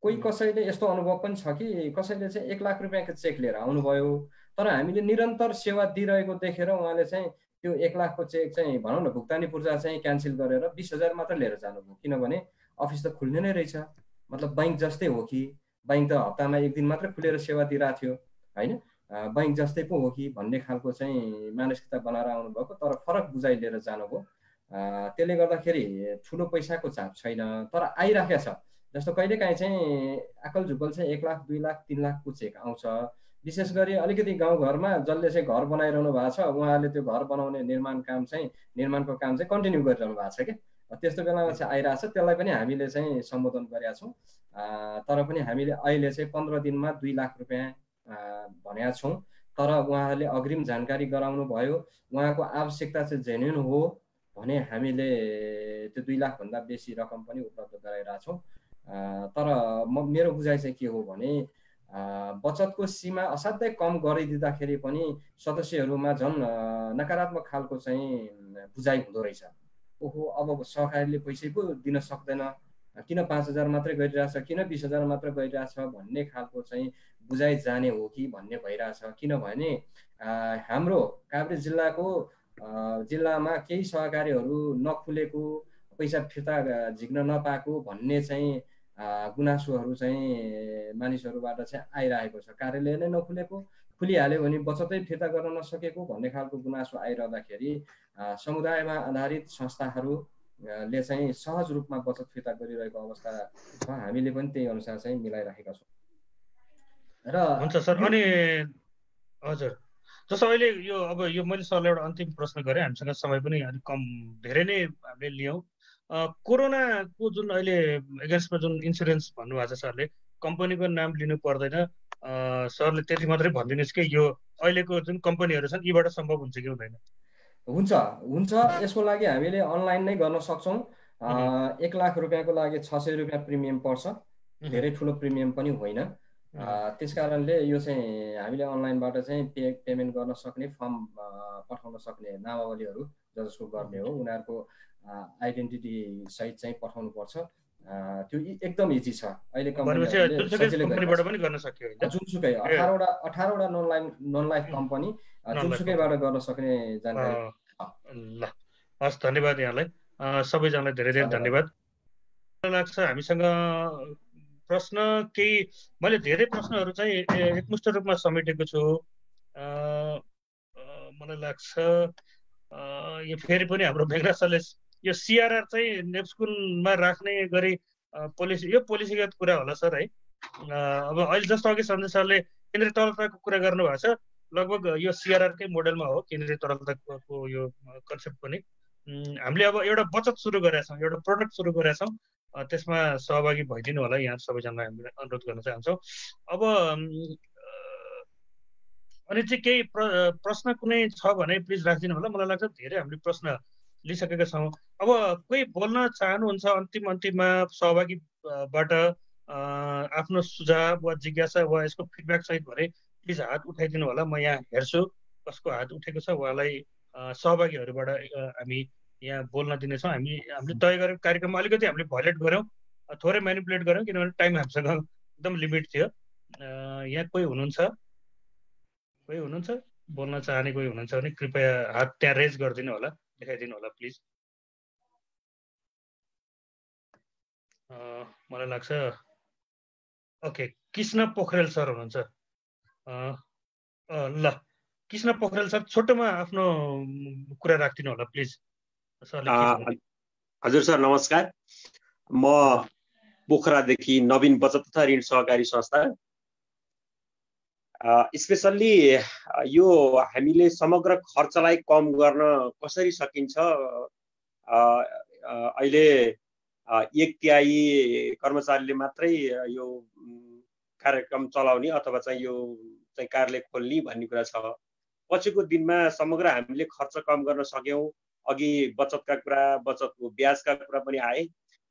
कोही कसैले यस्तो अनुभव पनि छ कि कसैले चाहिँ 1 लाख रुपियाँको चेक लिएर आउनुभयो, तर हामीले निरन्तर सेवा दिइरहेको देखेर उहाँले चाहिँ त्यो 1 लाखको चेक चाहिँ भनौँ न भुक्तानी पूर्जा चाहिँ क्यान्सल गरेर 20,000 मात्र लिएर जानुभयो, किनभने अफिस त खुल्ने नै रहेछ। मतलब बैंक जस्तै हो कि, बैंक त हप्तामा 1 दिन मात्र खुलेर सेवा दिइरहेको थियो होइन, बैंक जस्तै पो हो कि भन्ने खालको चाहिँ मानसिकता बनाएर आउनुभएको, तर फरक बुझाइ लिएर जानुभयो। त्यसले गर्दाखेरि ठुलो पैसाको चाप छैन, तर आइराखेको छ। जस्तो कहिलेकाहीँ चाहिँ आकल झुकल चाहिँ 1 लाख 2 लाख 3 लाखको चेक आउँछ। विशेष गरी अलिकति गाउँघरमा जसले चाहिँ घर बनाइरहनु भएको छ उहाँले त्यो घर बनाउने निर्माणको काम चाहिँ कन्टिन्यू गरिरहनु भएको छ क्या, त्यस्तो बेलामा चाहिँ आइरहेको छ। त्यसलाई पनि हामीले चाहिँ सम्बोधन गरेका छौँ। तर पनि हामीले अहिले चाहिँ 15 दिनमा 2 लाख रुपियाँ भनेका छौँ। तर उहाँहरूले अग्रिम जानकारी गराउनु भयो, उहाँको आवश्यकता चाहिँ जेन्युन हो भने हामीले त्यो 2 लाखभन्दा बेसी रकम पनि उपलब्ध गराइरहेछौँ। तर मेरो बुझाइ चाहिँ के हो भने बचतको सीमा असाध्यै कम गरिदिँदाखेरि पनि सदस्यहरूमा झन् नकारात्मक खालको चाहिँ बुझाइ हुँदो रहेछ। ओहो अब सहकारीले पैसै पो दिन सक्दैन, किन 5,000 मात्रै गरिरहेछ, किन 20,000 मात्र गरिरहेछ भन्ने खालको चाहिँ बुझाइ जाने हो कि भन्ने भइरहेछ। किनभने हाम्रो काभ्रे जिल्लामा केही सहकारीहरू नखुलेको, पैसा फिर्ता झिक्न नपाएको भन्ने चाहिँ गुनासोहरू चाहिँ मानिसहरूबाट चाहिँ आइरहेको छ। कार्यालय नै नखुलेको, खुलिहाल्यो भने बचतै फिर्ता गर्न नसकेको भन्ने खालको गुनासो आइरहँदाखेरि समुदायमा आधारित संस्थाहरूले चाहिँ सहज रूपमा बचत फिर्ता गरिरहेको अवस्था छ। हामीले पनि त्यही अनुसार चाहिँ मिलाइराखेका छौँ। र हुन्छ सर। अनि हजुर, जस्तो अहिले यो मैले सरलाई एउटा अन्तिम प्रश्न गरेँ, हामीसँग समय पनि अलिक कम, धेरै नै हामीले लियौँ। कोरोनाको जुन अहिले एगेन्स्टमा जुन इन्सुरेन्स भन्नुभएको छ सरले, कम्पनीको नाम लिनु पर्दैन, सरले त्यति मात्रै भनिदिनुहोस् कि यो अहिलेको जुन कम्पनीहरू छन् यीबाट सम्भव हुन्छ कि हुँदैन? हुन्छ। यसको लागि हामीले अनलाइन नै गर्न सक्छौँ। 1 लाख रुपियाँको लागि 600 रुपियाँ प्रिमियम पर्छ, धेरै ठुलो प्रिमियम पनि होइन। त्यस कारणले यो चाहिँ हामीले अनलाइनबाट चाहिँ पेमेन्ट गर्न सक्ने, फर्म पठाउन सक्ने नामावलीहरू जसको गर्ने हो उनीहरूको आइडेन्टिटी सहित चाहिँ पठाउनु पर्छ। त्यो एकदम इजी छ। अहिले कम्पनीहरूले सजिलै गर्न सक्यो हैन, जुनसुकै 18वटा नन लाइफ कम्पनी जुनसुकैबाट गर्न सक्ने जानकारी। ल हस्, धन्यवाद यहाँलाई सबैजनालाई, धेरै धेरै धन्यवाद। लाग्छ हामीसँग प्रश्न केही, मैले धेरै प्रश्नहरू चाहिँ एकमुष्ट रूपमा समेटेको छु। मलाई लाग्छ यो फेरि पनि हाम्रो भेङ्रा सरले यो सिआरआर चाहिँ नेप्सकुलमा राख्ने गरी यो पोलिसीगत कुरा होला सर है। अब अहिले जस्तो अघि सञ्जय सरले केन्द्रीय तरलताको कुरा गर्नुभएको छ, लगभग यो सिआरआरकै मोडलमा हो केन्द्रीय तरलताको यो कन्सेप्ट पनि। हामीले अब एउटा बचत सुरु गरेका छौँ, एउटा प्रोडक्ट सुरु गरेका छौँ, त्यसमा सहभागी भइदिनु होला, यहाँ सबैजनालाई हामीले अनुरोध गर्न चाहन्छौँ। अब अनि चाहिँ केही प्रश्न कुनै छ भने प्लिज राखिदिनु होला। मलाई लाग्छ धेरै हामीले प्रश्न लिइसकेका छौँ। अब कोही बोल्न चाहनुहुन्छ अन्तिममा सहभागीबाट आफ्नो सुझाव वा जिज्ञासा वा यसको फिडब्याक सहित भने प्लिज हात उठाइदिनु होला। म यहाँ हेर्छु कसको हात उठेको छ, उहाँलाई सहभागीहरूबाट हामी यहाँ बोल्न दिनेछौँ। हामीले तय गरेको कार्यक्रममा अलिकति हामीले भोलेट गऱ्यौँ, थोरै म्यानिपुलेट गऱ्यौँ, किनभने टाइम हामीसँग एकदम लिमिट थियो। यहाँ कोही हुनुहुन्छ बोल्न चाहने कोही हुनुहुन्छ भने कृपया हात त्यहाँ रेज गरिदिनु होला, देखाइदिनु होला प्लिज। मलाई लाग्छ ओके, कृष्ण पोखरेल सर हुनुहुन्छ। ल कृष्ण पोखरेल सर, छोटोमा आफ्नो कुरा राखिदिनु होला प्लिज। हजुर सर नमस्कार, म पोखरादेखि नवीन बचत तथा ऋण सहकारी संस्था। स्पेसल्ली यो हामीले समग्र खर्चलाई कम गर्न कसरी सकिन्छ, अहिले 1/3 कर्मचारीले मात्रै यो कार्यक्रम चलाउने अथवा चाहिँ यो चाहिँ कार्यालय खोल्ने भन्ने कुरा छ। पछिको दिनमा समग्र हामीले खर्च कम गर्न सक्यौँ। अघि बचतका कुरा, बचतको ब्याजका कुरा पनि आए।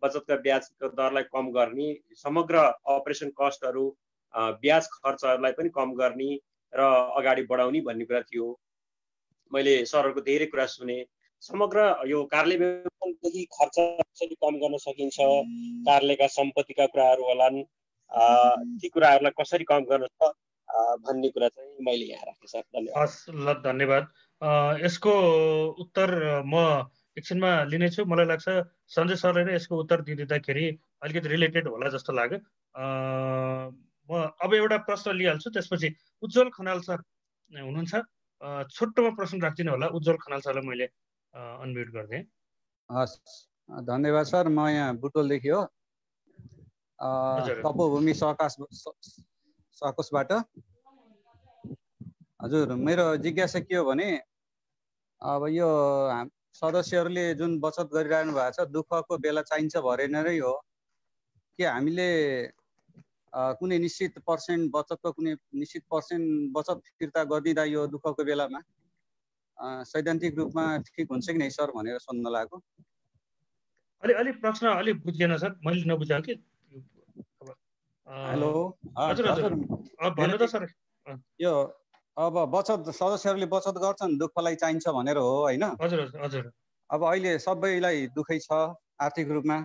बचतका ब्याजको दरलाई कम गर्ने, समग्र अपरेसन कस्टहरू, ब्याज खर्चहरूलाई पनि कम गर्ने र अगाडि बढाउने भन्ने कुरा थियो। मैले सरहरूको धेरै कुरा सुने। समग्र यो कार्यालय व्यवस्थापनदेखि खर्च कसरी कम गर्न सकिन्छ, कार्यालयका सम्पत्तिका कुराहरू होलान्, ती कुराहरूलाई कसरी कम गर्न भन्ने कुरा चाहिँ मैले यहाँ राखेँ सर। धन्यवाद। हस्, ल धन्यवाद। यसको उत्तर म एकछिनमा लिनेछु। मलाई लाग्छ सञ्जय सरले नै यसको उत्तर दिँदाखेरि अलिकति रिलेटेड होला जस्तो लाग्यो। म अब एउटा प्रश्न लिइहाल्छु, त्यसपछि उज्जवल खनाल सर हुनुहुन्छ। छोटोमा प्रश्न राखिदिनु होला। उज्जवल खनाल सरलाई मैले अनम्युट गरिदिएँ। हस्, धन्यवाद सर। म यहाँ बुटोलदेखि हो, तपोभूमि सहकोषबाट। हजुर, मेरो जिज्ञासा के हो भने अब यो सदस्यहरूले जुन बचत गरिरहनु भएको छ दुःखको बेला चाहिन्छ भरेन नै हो कि हामीले कुनै निश्चित पर्सेन्ट बचतको कुनै निश्चित पर्सेन्ट बचत फिर्ता गरिदिँदा यो दुःखको बेलामा सैद्धान्तिक रूपमा ठिक हुन्छ कि नै सर भनेर सोध्न लागेको। अलि प्रश्न अलि बुझिएन सर, मैले नबुझाएको कि। हेलो, हजुर हजुर, भन्नु त सर। यो अब बचत सदस्यहरूले बचत गर्छन् दुःखलाई चाहिन्छ भनेर हो होइन? हजुर हजुर। अब अहिले सबैलाई दुःखै छ आर्थिक रूपमा,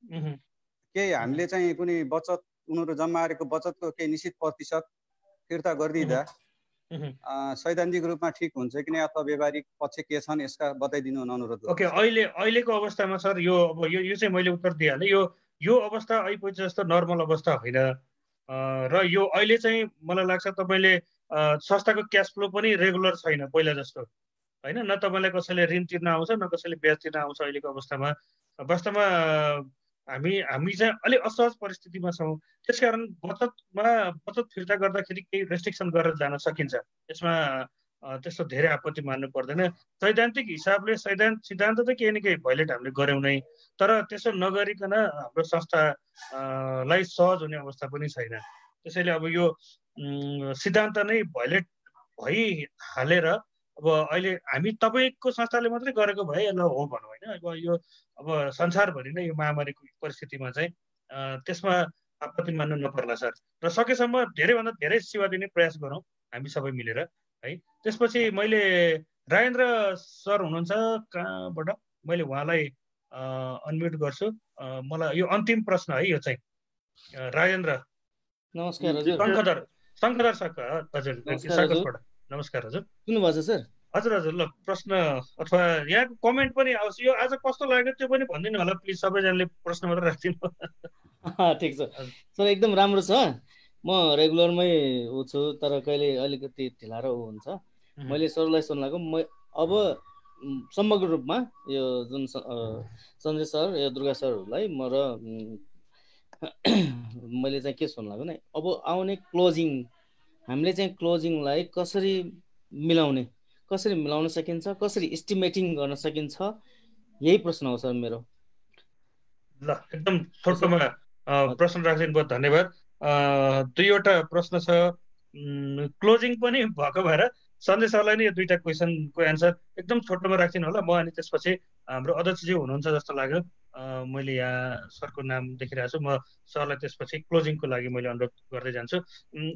केही हामीले चाहिँ कुनै बचत उनीहरू जम्माएको बचतको केही निश्चित प्रतिशत फिर्ता गरिदिँदा सैद्धान्तिक रूपमा ठिक हुन्छ कि नै अथवा व्यावहारिक पक्ष के छन् यसका बताइदिनु अनुरोध गर्छु। ओके, अहिलेको अवस्थामा सर यो अब यो चाहिँ मैले उत्तर दिइहालेँ। यो अवस्था अहिले जस्तो नर्मल अवस्था होइन र यो अहिले चाहिँ मलाई लाग्छ तपाईँले संस्थाको क्यास फ्लो पनि रेगुलर छैन पहिला जस्तो होइन। न तपाईँलाई कसैले ऋण तिर्न आउँछ न कसैले ब्याज तिर्न आउँछ अहिलेको अवस्थामा। वास्तवमा हामी चाहिँ अलिक असहज परिस्थितिमा छौँ। त्यसकारण बचत फिर्ता गर्दाखेरि केही रेस्ट्रिक्सन गरेर जान सकिन्छ, यसमा त्यस्तो धेरै आपत्ति मान्नु पर्दैन। सैद्धान्तिक हिसाबले सिद्धान्त त केही न केही भोइलेट हामीले गऱ्यौँ नै, तर त्यसो नगरिकन हाम्रो संस्थालाई सहज हुने अवस्था पनि छैन। त्यसैले अब यो सिद्धान्त नै भोइलेट भइहालेर अब अहिले हामी तपाईँको संस्थाले मात्रै गरेको भए ल हो भनौँ होइन। अब यो अब संसारभरि नै यो महामारीको परिस्थितिमा चाहिँ त्यसमा आपत्ति मान्नु नपर्ला सर। र सकेसम्म धेरैभन्दा धेरै सेवा दिने प्रयास गरौँ हामी सबै मिलेर है। त्यसपछि मैले राजेन्द्र सर हुनुहुन्छ कहाँबाट, मैले उहाँलाई अनम्युट गर्छु। मलाई यो अन्तिम प्रश्न है, यो चाहिँ राजेन्द्र। नमस्कार हजुर। शङ्खधर सर हजुर, साकसबाट। नमस्कार हजुर, सुन्नुभएको छ सर? हजुर हजुर। ल प्रश्न अथवा यहाँको कमेन्ट पनि आओस्। यो आज कस्तो लाग्यो त्यो पनि भनिदिनु होला प्लिज, सबैजनाले प्रश्न मात्र राखिदिनु। ठिक छ सर, एकदम राम्रो छ। म रेगुलरमै छु, तर कहिले अलिकति ढिला र हुन्छ। मैले सरलाई सोध्न लागेको अब समग्र रूपमा यो जुन सञ्जय सर यो दुर्गा सरहरूलाई म र मैले चाहिँ के सोध्न लागेको नि, अब आउने क्लोजिङ हामीले चाहिँ क्लोजिङलाई कसरी मिलाउन सकिन्छ, कसरी एस्टिमेटिङ गर्न सकिन्छ, यही प्रश्न हो सर मेरो। ल एकदम छोटोमा प्रश्न राखिदिनु भयो, धन्यवाद। दुईवटा प्रश्न छ, क्लोजिङ पनि भएको भएर सञ्जय सरलाई नै यो दुईवटा क्वेसनको एन्सर एकदम छोटोमा राखिदिनु होला। म अनि त्यसपछि हाम्रो अध्यक्षज्यू हुनुहुन्छ जस्तो लाग्यो, मैले यहाँ सरको नाम देखिरहेको छु। म सरलाई त्यसपछि क्लोजिङको लागि मैले अनुरोध गर्दै जान्छु।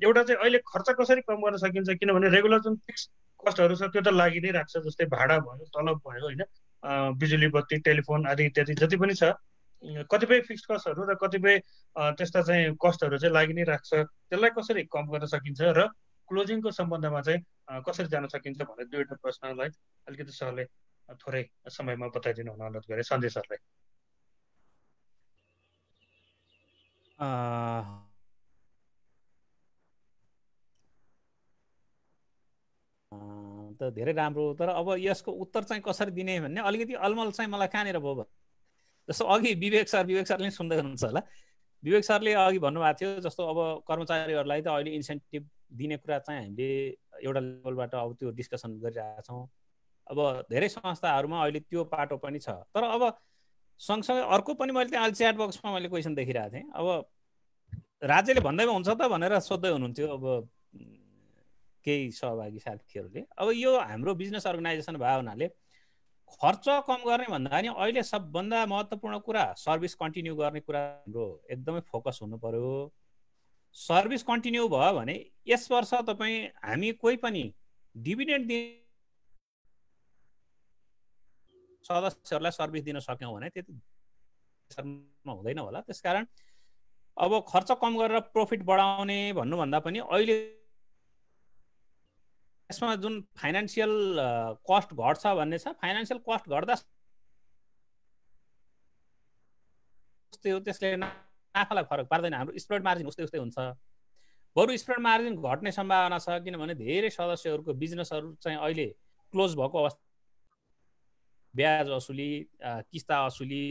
एउटा चाहिँ अहिले खर्च कसरी कम गर्न सकिन्छ, किनभने रेगुलर जुन फिक्स कस्टहरू छ त्यो त लागि नै राख्छ, जस्तै भाडा भयो, तलब भयो होइन, बिजुली बत्ती टेलिफोन आदि इत्यादि जति पनि छ, कतिपय फिक्स कस्टहरू र कतिपय त्यस्ता चाहिँ कस्टहरू चाहिँ लागि नै राख्छ। त्यसलाई कसरी कम गर्न सकिन्छ र क्लोजिङको सम्बन्धमा चाहिँ कसरी जान सकिन्छ भनेर दुईवटा प्रश्नलाई अलिकति सरले थोरै समयमा बताइदिनु हुन अनुरोध गरेँ सञ्जय सरलाई। त धेरै राम्रो, तर अब यसको उत्तर चाहिँ कसरी दिने भन्ने अलिकति अलमल चाहिँ मलाई कहाँनिर भयो। जस्तो अघि विवेक सरले सुन्दै हुनुहुन्छ होला, विवेक सरले अघि भन्नुभएको थियो जस्तो अब कर्मचारीहरूलाई त अहिले इन्सेन्टिभ दिने कुरा चाहिँ हामीले एउटा लेभलबाट अब त्यो डिस्कसन गरिरहेछौँ। अब धेरै संस्थाहरूमा अहिले त्यो पाटो पनि छ, तर अब सँगसँगै अर्को पनि मैले त्यहाँ अहिले च्याट बक्समा मैले क्वेसन देखिरहेको थिएँ। अब राज्यले भन्दैमा हुन्छ त भनेर सोध्दै हुनुहुन्थ्यो अब केही सहभागी साथीहरूले। अब यो हाम्रो बिजनेस अर्गनाइजेसन भयो हुनाले खर्च कम गर्ने भन्दा नि अहिले सबभन्दा महत्त्वपूर्ण कुरा सर्भिस कन्टिन्यू गर्ने कुरा हाम्रो एकदमै फोकस हुनु पर्यो। सर्भिस कन्टिन्यू भयो भने यस वर्ष तपाईँ हामी कोही पनि डिभिडेन्ड दिने सदस्यहरूलाई सर्भिस दिन सक्यौँ भने त्यति हुँदैन होला। त्यसकारण अब खर्च कम गरेर प्रफिट बढाउने भन्नुभन्दा पनि अहिले यसमा जुन फाइनान्सियल कस्ट घट्छ भन्ने छ, फाइनान्सियल कस्ट घट्दा त्यसले नाफालाई फरक पार्दैन। हाम्रो स्प्रेड मार्जिन उस्तै उस्तै हुन्छ। बरु स्प्रेड मार्जिन घट्ने सम्भावना छ, किनभने धेरै सदस्यहरूको बिजनेसहरू चाहिँ अहिले क्लोज भएको अवस्था, ब्याज असुली, किस्ता असुली,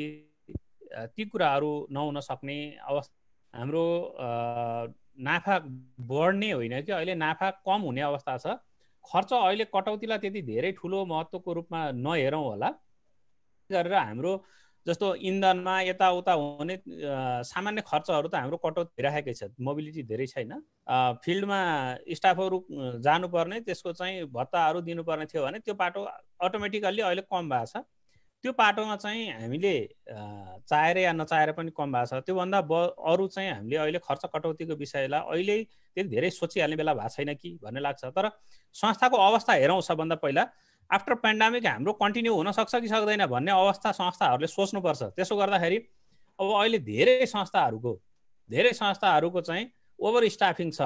ती कुराहरू नहुन सक्ने अवस्था। हाम्रो नाफा बढ्ने होइन कि अहिले नाफा कम हुने अवस्था छ। खर्च अहिले कटौतीलाई त्यति धेरै ठुलो महत्त्वको रूपमा नहेरौँ होला गरेर हाम्रो जस्तो इन्धनमा यताउता हुने सामान्य खर्चहरू त हाम्रो कटौती भइरहेकै छ, मोबिलिटी धेरै छैन। फिल्डमा स्टाफहरू जानुपर्ने, त्यसको चाहिँ भत्ताहरू दिनुपर्ने थियो भने त्यो पाटो अटोमेटिकल्ली अहिले कम भएको छ। त्यो पाटोमा चाहिँ हामीले चाहेर या नचाहेर पनि कम भएको छ। त्योभन्दा अरू चाहिँ हामीले अहिले खर्च कटौतीको विषयलाई अहिले त्यति धेरै सोचिहाल्ने बेला भएको छैन कि भन्ने लाग्छ। तर संस्थाको अवस्था हेरौँ सबभन्दा पहिला। आफ्टर पेन्डामिक हाम्रो कन्टिन्यू हुन सक्छ कि सक्दैन भन्ने अवस्था संस्थाहरूले सोच्नुपर्छ। त्यसो गर्दाखेरि अब अहिले धेरै संस्थाहरूको चाहिँ ओभर स्टाफिङ छ।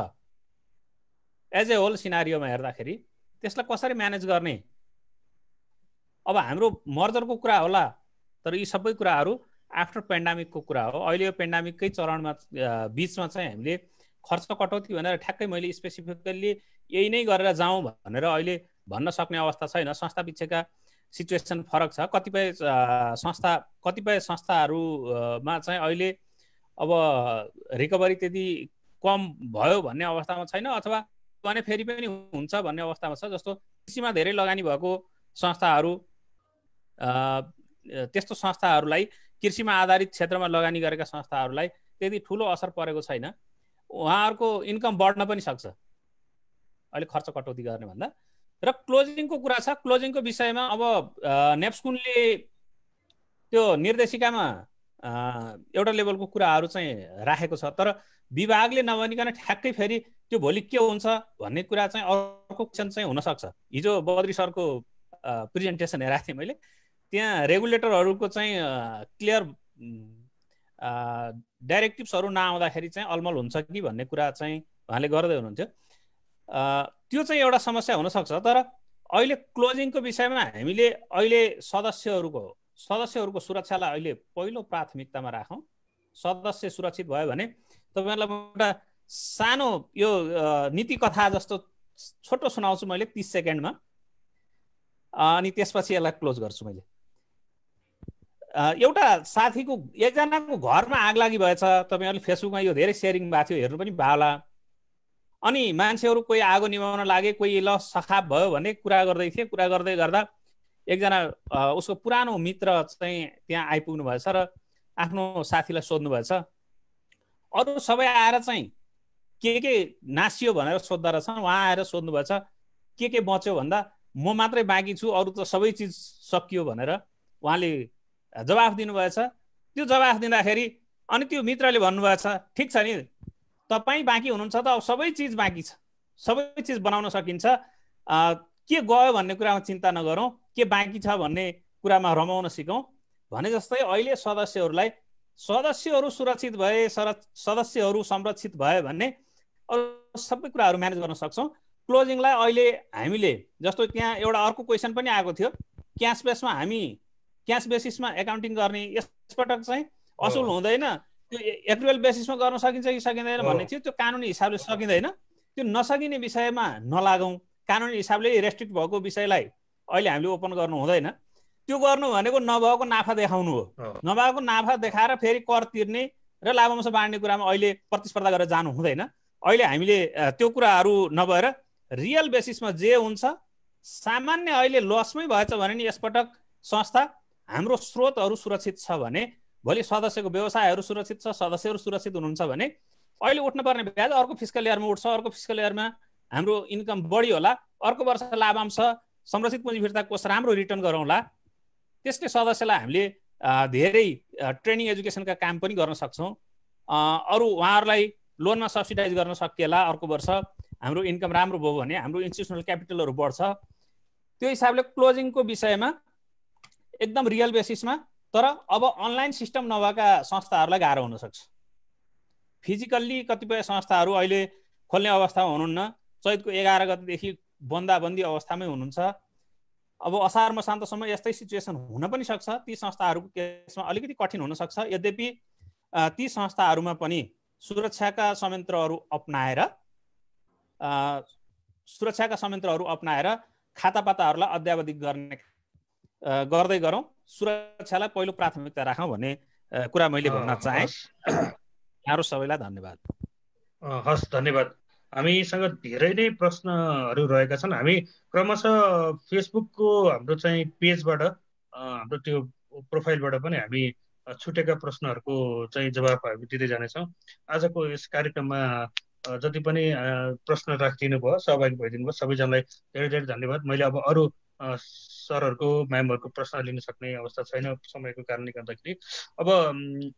एज ए होल सिनारियोमा हेर्दाखेरि त्यसलाई कसरी म्यानेज गर्ने? अब हाम्रो मर्जरको कुरा होला, तर यी सबै कुराहरू आफ्टर पेन्डामिकको कुरा हो। अहिले यो पेन्डामिककै चरणमा बिचमा चाहिँ हामीले खर्च कटौती भनेर ठ्याक्कै मैले स्पेसिफिकल्ली यही नै गरेर जाउँ भनेर अहिले भन्न सक्ने अवस्था छैन। संस्था पिछेका सिचुएसन फरक छ। कतिपय संस्थाहरूमा चाहिँ अहिले अब रिकभरी त्यति कम भयो भन्ने अवस्थामा छैन, अथवा भने फेरि पनि हुन्छ भन्ने अवस्थामा छ। जस्तो कृषिमा धेरै लगानी भएको संस्थाहरू, त्यस्तो संस्थाहरूलाई, कृषिमा आधारित क्षेत्रमा लगानी गरेका संस्थाहरूलाई त्यति ठुलो असर परेको छैन। उहाँहरूको इन्कम बढ्न पनि सक्छ अहिले खर्च कटौती गर्ने भन्दा। र क्लोजिङको कुरा छ। क्लोजिङको विषयमा अब नेप्सकुनले त्यो निर्देशिकामा एउटा लेभलको कुराहरू चाहिँ राखेको छ, तर विभागले नभनिकन ठ्याक्कै फेरि त्यो भोलि के हुन्छ भन्ने कुरा चाहिँ अर्को क्वेसन चाहिँ हुनसक्छ। हिजो बद्री सरको प्रेजेन्टेसन हेरेको थिएँ मैले, त्यहाँ रेगुलेटरहरूको चाहिँ क्लियर डाइरेक्टिभ्सहरू नआउँदाखेरि चाहिँ अलमल हुन्छ कि भन्ने कुरा चाहिँ उहाँले गर्दै हुनुहुन्थ्यो। त्यो चाहिँ एउटा समस्या हुनसक्छ। तर अहिले क्लोजिङको विषयमा हामीले अहिले सदस्यहरूको सुरक्षालाई अहिले पहिलो प्राथमिकतामा राखौँ। सदस्य सुरक्षित भयो भने तपाईँहरूलाई एउटा सानो यो नीति कथा जस्तो छोटो सुनाउँछु मैले 30 सेकेन्डमा, अनि त्यसपछि यसलाई क्लोज गर्छु। मैले एउटा साथीको एकजनाको घरमा आग लागि भएछ। तपाईँहरूले फेसबुकमा यो धेरै सेयरिङ भएको थियो, हेर्नु पनि भयो होला। अनि मान्छेहरू कोही आगो निभाउन लागे, कोही ल सखाप भयो भन्ने कुरा गर्दै थिए। कुरा गर्दै गर्दा एकजना उसको पुरानो मित्र चाहिँ त्यहाँ आइपुग्नु भएछ र आफ्नो साथीलाई सोध्नु भएछ। अरू सबै आएर चाहिँ के नासियो भनेर सोद्धा रहेछन्। उहाँ आएर सोध्नु भएछ के बच्यो भन्दा म मात्रै बाँकी छु, अरू त सबै चिज सकियो भनेर उहाँले जवाफ दिनुभएछ। त्यो जवाफ दिँदाखेरि अनि त्यो मित्रले भन्नुभएछ, ठिक छ नि, तपाईँ बाँकी हुनुहुन्छ त अब सबै चिज बाँकी छ, सबै चिज बनाउन सकिन्छ, के गयो भन्ने कुरामा चिन्ता नगरौँ, के बाँकी छ भन्ने कुरामा रमाउन सिकौँ भने जस्तै अहिले सदस्यहरू सुरक्षित भए, सदस्यहरू संरक्षित भयो भने अरू सबै कुराहरू म्यानेज गर्न सक्छौँ। क्लोजिङलाई अहिले हामीले जस्तो त्यहाँ एउटा अर्को क्वेसन पनि आएको थियो, क्यास बेसिसमा एकाउन्टिङ गर्ने यसपटक चाहिँ असुल हुँदैन, त्यो एक्रुअल बेसिसमा गर्न सकिन्छ कि सकिँदैन भन्ने थियो। त्यो कानुनी हिसाबले सकिँदैन। त्यो नसकिने विषयमा नलागौँ। कानुनी हिसाबले रेस्ट्रिक्ट भएको विषयलाई अहिले हामीले ओपन गर्नु हुँदैन। त्यो गर्नु भनेको नभएको नाफा देखाउनु हो। नभएको नाफा देखाएर फेरि कर तिर्ने र लाभांश बाँड्ने कुरामा अहिले प्रतिस्पर्धा गरेर जानु हुँदैन। अहिले हामीले त्यो कुराहरू नभएर रियल बेसिसमा जे हुन्छ, सामान्य अहिले लसमै भएछ भने नि यसपटक संस्था हाम्रो स्रोतहरू सुरक्षित छ भने, भोलि सदस्यको व्यवसायहरू सुरक्षित छ, सदस्यहरू सुरक्षित हुनुहुन्छ भने अहिले उठ्नुपर्ने ब्याज अर्को फिस्कल इयरमा उठ्छ, अर्को फिस्कल इयरमा हाम्रो इन्कम बढी होला, अर्को वर्ष लाभांश संरक्षित पुँजी फिर्ता कोष राम्रो रिटर्न गरौँला। त्यसले सदस्यलाई हामीले धेरै ट्रेनिङ एजुकेसनका काम पनि गर्न सक्छौँ। अरू उहाँहरूलाई लोनमा सब्सिडाइज गर्न सकिएला। अर्को वर्ष हाम्रो इन्कम राम्रो भयो भने हाम्रो इन्स्टिट्युसनल क्यापिटलहरू बढ्छ। त्यो हिसाबले क्लोजिङको विषयमा एकदम रियल बेसिसमा, तर अब अनलाइन सिस्टम नभएका संस्थाहरूलाई गाह्रो हुनसक्छ। फिजिकल्ली कतिपय संस्थाहरू अहिले खोल्ने अवस्थामा हुनुहुन्न। चैतको 11 गतेदेखि बन्दाबन्दी अवस्थामै हुनुहुन्छ। अब असार मसान्तसम्म यस्तै सिचुएसन हुन पनि सक्छ, ती संस्थाहरूको केसमा अलिकति कठिन हुन सक्छ। यद्यपि ती संस्थाहरूमा पनि सुरक्षाका संयन्त्रहरू अपनाएर खातापाताहरूलाई अद्यावधिक गर्दै गरौँ, सुरक्षालाई पहिलो प्राथमिकता राखौँ भन्ने कुरा मैले भन्न चाहेँ। यहाँहरू सबैलाई धन्यवाद। हस्, धन्यवाद। हामीसँग धेरै नै प्रश्नहरू रहेका छन्। हामी क्रमशः फेसबुकको हाम्रो चाहिँ पेजबाट, हाम्रो त्यो प्रोफाइलबाट पनि हामी छुटेका प्रश्नहरूको चाहिँ जवाफ हामी दिँदै जानेछौँ। आजको यस कार्यक्रममा जति पनि प्रश्न राखिदिनु भयो, सहभागी भइदिनु भयो, सबैजनालाई धेरै धेरै धन्यवाद। मैले अब अरू सरहरूको, म्यामहरूको प्रश्न लिन सक्ने अवस्था छैन समयको कारणले गर्दाखेरि। अब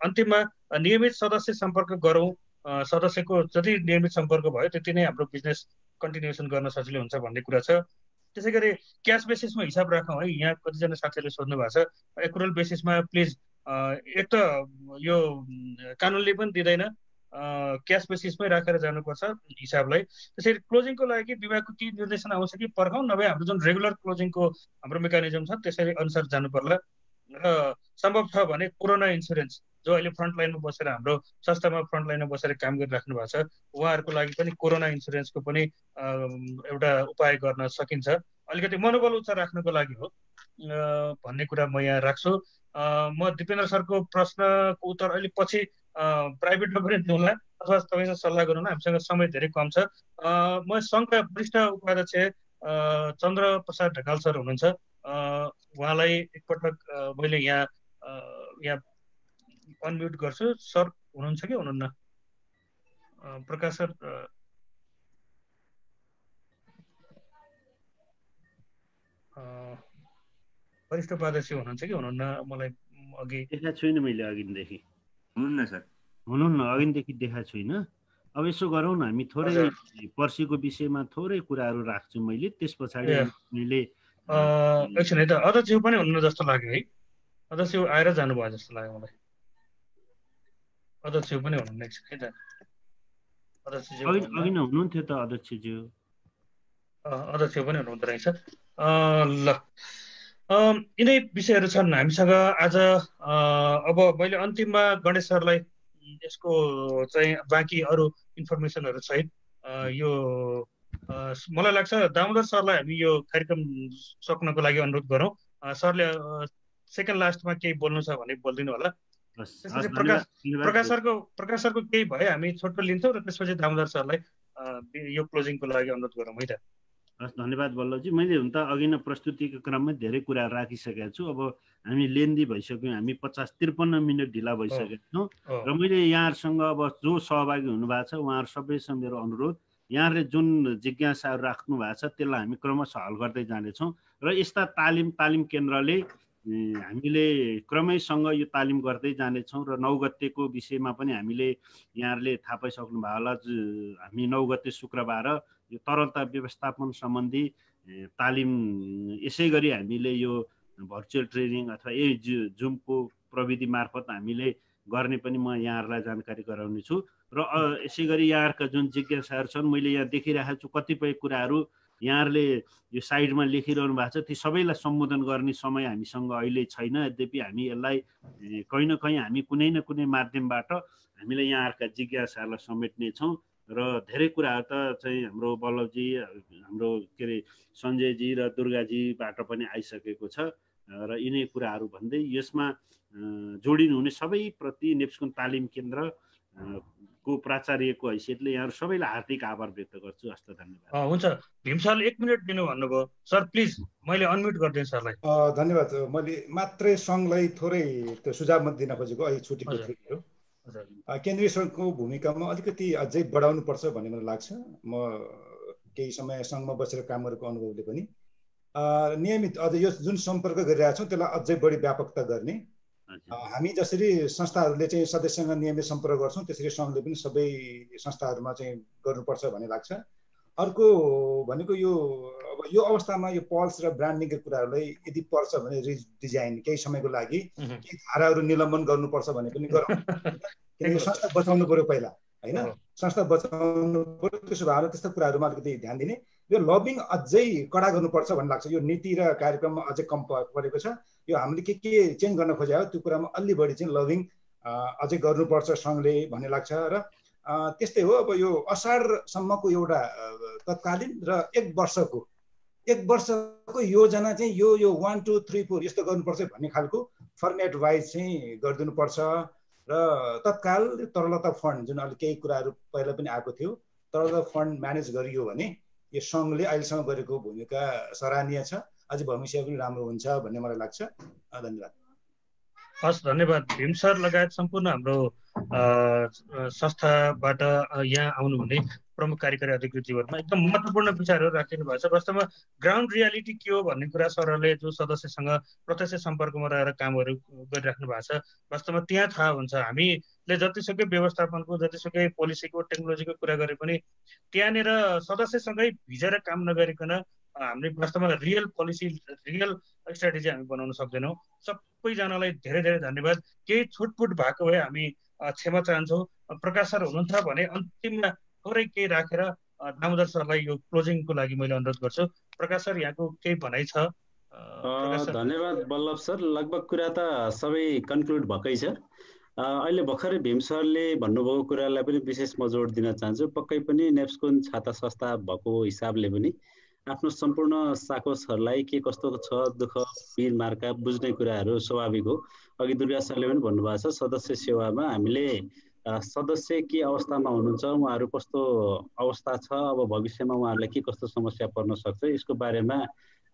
अन्तिममा नियमित सदस्य सम्पर्क गरौँ। सदस्यको जति नियमित सम्पर्क भयो त्यति नै हाम्रो बिजनेस कन्टिन्युएसन गर्न सजिलो हुन्छ भन्ने कुरा छ। त्यसै गरी क्यास बेसिसमा हिसाब राखौँ है। यहाँ कतिजना साथीहरूले सोध्नु भएको छ, एकुरल बेसिसमा प्लिज। एक त यो कानुनले पनि दिँदैन, क्यास बेसिसमै राखेर जानुपर्छ हिसाबलाई। त्यसरी क्लोजिङको लागि विभागको के निर्देशन आउँछ कि पर्खाउँ, नभए हाम्रो जुन रेगुलर क्लोजिङको हाम्रो मेकानिजम छ त्यसरी अनुसार जानु पर्ला। र सम्भव छ भने कोरोना इन्सुरेन्स, जो अहिले फ्रन्टलाइनमा बसेर हाम्रो संस्थामा फ्रन्टलाइनमा बसेर काम गरिराख्नु भएको छ, उहाँहरूको लागि पनि कोरोना इन्सुरेन्सको पनि एउटा उपाय गर्न सकिन्छ। अलिकति मनोबल उच्च राख्नको लागि हो भन्ने कुरा म यहाँ राख्छु। म दिपेन्द्र सरको प्रश्नको उत्तर अहिले पछि प्राइभेटमा पनि दिउँला अथवा तपाईँसँग सल्लाह गरौँ। हामीसँग समय धेरै कम छ। म सङ्घका वरिष्ठ उपाध्यक्ष चन्द्र प्रसाद ढकाल सर हुनुहुन्छ, उहाँलाई एकपटक मैले यहाँ अनम्युट गर्छु। सर हुनुहुन्छ कि हुनुहुन्न? प्रकाश सर, वरिष्ठ उपाध्यक्ष हुनुहुन्छ कि हुनुहुन्न? मलाई अघि देखाएको छुइनँ मैले अघिदेखि। हुनुहुन्न सर? हुनुहुन्न, अघिदेखि देखाएको छुइनँ। अब यसो गरौँ न, हामी थोरै पर्सीको विषयमा थोरै कुराहरू राख्छु मैले, त्यस पछाडि मैले एकछिन है त, अध्यक्ष पनि हुनुहुन्न जस्तो लाग्यो है। अध्यक्ष आएर जानुभयो जस्तो लाग्यो मलाई। अध्यक्ष पनि हुनुहुन्न, एकछिन है त। अघि नै हुनुहुन्थ्यो त अध्यक्षज्यू। अध्यक्ष पनि हुनुहुँदो रहेछ। ल, यिनै विषयहरू छन् हामीसँग आज। अब मैले अन्तिममा गणेश सरलाई यसको चाहिँ बाँकी अरू इन्फर्मेसनहरू सहित यो मलाई लाग्छ दामोदर सरलाई हामी यो कार्यक्रम सक्नको लागि अनुरोध गरौँ। सरले सेकेन्ड लास्टमा केही बोल्नु छ भने बोलिदिनु होला। प्रकाश सरको केही भए हामी छोटो लिन्छौँ र त्यसपछि दामोदर सरलाई यो क्लोजिङको लागि अनुरोध गरौँ है त। हस्, धन्यवाद बल्लभजी। मैले हुन त अघि नै प्रस्तुतिको क्रममा धेरै कुरा राखिसकेको छु। अब हामी लेन्दी भइसक्यौँ, हामी 50-53 मिनट ढिला भइसकेका छौँ र मैले यहाँहरूसँग अब जो सहभागी हुनुभएको छ उहाँहरू सबैसँग मेरो अनुरोध, यहाँहरूले जुन जिज्ञासाहरू राख्नु भएको छ त्यसलाई हामी क्रमशः हल गर्दै जानेछौँ र यस्ता तालिम केन्द्रले हामीले क्रमैसँग यो तालिम गर्दै जानेछौँ र 9 गतेको विषयमा पनि हामीले यहाँहरूले थाहा पाइसक्नु भयो होला। हामी 9 गते शुक्रबार यो तरलता व्यवस्थापन सम्बन्धी तालिम यसै गरी हामीले यो भर्चुअल ट्रेनिङ अथवा जुमको प्रविधि मार्फत हामीले गर्ने पनि म यहाँहरूलाई जानकारी गराउने छु र यसै गरी यहाँहरूका जुन जिज्ञासाहरू छन् मैले यहाँ देखिरहेको छु कतिपय कुराहरू यहाँहरूले यो साइडमा लेखिरहनु भएको छ, ती सबैलाई सम्बोधन गर्ने समय हामीसँग अहिले छैन। यद्यपि हामी यसलाई कहीँ न कहीँ हामी कुनै न कुनै माध्यमबाट हामीले यहाँहरूका जिज्ञासाहरूलाई समेट्नेछौँ र धेरै कुराहरू त चाहिँ हाम्रो बल्लभजी, हाम्रो के अरे सञ्जयजी र दुर्गाजीबाट पनि आइसकेको छ र यिनै कुराहरू भन्दै यसमा जोडिनुहुने सबैप्रति नेप्सकुन तालिम केन्द्र को प्राचार्यको हैसियतले यहाँहरू सबैलाई हार्दिक आभार व्यक्त गर्छु। हस्त, धन्यवाद। हुन्छ, भीम सरले 1 मिनट दिनु भन्नुभयो। सर प्लिज, मैले अनम्युट गरिदिन्छु सरलाई। धन्यवाद। मैले मात्रै सङ्घलाई थोरै त्यो सुझाव मात्र दिन खोजेको, अहिले छुट्टीको थियो। केन्द्रीय सङ्घको भूमिकामा अलिकति अझै बढाउनुपर्छ भन्ने मलाई लाग्छ। म केही समय सङ्घमा बसेर काम गरेको अनुभवले पनि नियमित अझ यो जुन सम्पर्क गरिरहेका छौँ त्यसलाई अझै बढी व्यापकता गर्ने। हामी जसरी संस्थाहरूले चाहिँ सदस्यसँग नियमित सम्पर्क गर्छौँ त्यसरी सङ्घले पनि सबै संस्थाहरूमा चाहिँ गर्नुपर्छ भन्ने लाग्छ। अर्को भनेको यो अब यो अवस्थामा यो पल्स र ब्रान्डिङको कुराहरूलाई यदि पर्छ भने रिडिजाइन केही समयको लागि केही धाराहरू निलम्बन गर्नुपर्छ भने पनि गरौँ, किनकि संस्था बचाउनु पर्यो पहिला, होइन? संस्था बचाउनु पर्यो। त्यसो भएर त्यस्तो कुराहरूमा अलिकति ध्यान दिने यो लबिङ अझै कडा गर्नुपर्छ भन्ने लाग्छ। यो नीति र कार्यक्रममा अझै कम परेको छ। यो हामीले के चेन्ज गर्न खोज्यो हो त्यो कुरामा अलि बढी चाहिँ लबिङ अझै गर्नुपर्छ सङ्घले भन्ने लाग्छ। र त्यस्तै हो, अब यो असारसम्मको एउटा तत्कालीन र एक वर्षको योजना चाहिँ यो 1 2 3 4 यस्तो गर्नुपर्छ भन्ने खालको फर्मेट वाइज चाहिँ गरिदिनुपर्छ। र तत्काल तरलता फन्ड जुन अहिले केही कुराहरू पहिला पनि आएको थियो, तरलता फन्ड म्यानेज गरियो भने यो सङ्घले अहिलेसम्म गरेको भूमिका सराहनीय छ, अझै भविष्य पनि राम्रो हुन्छ भन्ने मलाई लाग्छ। धन्यवाद। हस्, धन्यवाद भीम सर लगायत सम्पूर्ण हाम्रो संस्थाबाट यहाँ आउनुहुने प्रमुख कार्यकारी अधिकृतज्यूहरूमा एकदम महत्त्वपूर्ण विचारहरू राखिदिनु भएको छ। वास्तवमा ग्राउन्ड रियालिटी के हो भन्ने कुरा सरहरूले जो सदस्यसँग प्रत्यक्ष सम्पर्कमा रहेर कामहरू गरिराख्नु भएको छ, वास्तवमा त्यहाँ थाहा हुन्छ। हामीले जतिसुकै व्यवस्थापनको, जतिसुकै पोलिसीको, टेक्नोलोजीको कुरा गरे पनि त्यहाँनिर सदस्यसँगै भिजेर काम नगरिकन हामीले वास्तवमा रियल पोलिसी, रियल स्ट्राटेजी हामी बनाउन सक्दैनौँ। सबैजनालाई धेरै धेरै धन्यवाद। केही छुटपुट भएको भए हामी क्षमा चाहन्छौँ। प्रकाश सर हुनुहुन्छ भने अन्तिममा थोरै केही राखेर दामोदर सरलाई यो क्लोजिङको लागि मैले अनुरोध गर्छु। प्रकाश सर, यहाँको केही भनाइ छ? धन्यवाद बल्लभ सर। लगभग कुरा त सबै कन्क्लुड भएकै छ। अहिले भर्खरै भीम सरले भन्नुभएको कुरालाई पनि विशेष म जोड दिन चाहन्छु। पक्कै पनि नेप्सकुन छाता संस्था भएको हिसाबले पनि आफ्नो सम्पूर्ण साकोसहरूलाई के कस्तो छ, दुःख पीर मार्का बुझ्ने कुराहरू स्वाभाविक हो। अघि दुर्गा सरले पनि भन्नुभएको छ, सदस्य सेवामा हामीले सदस्य के अवस्थामा हुनुहुन्छ, उहाँहरू कस्तो अवस्था छ, अब भविष्यमा उहाँहरूलाई के कस्तो समस्या पर्न सक्छ, यसको बारेमा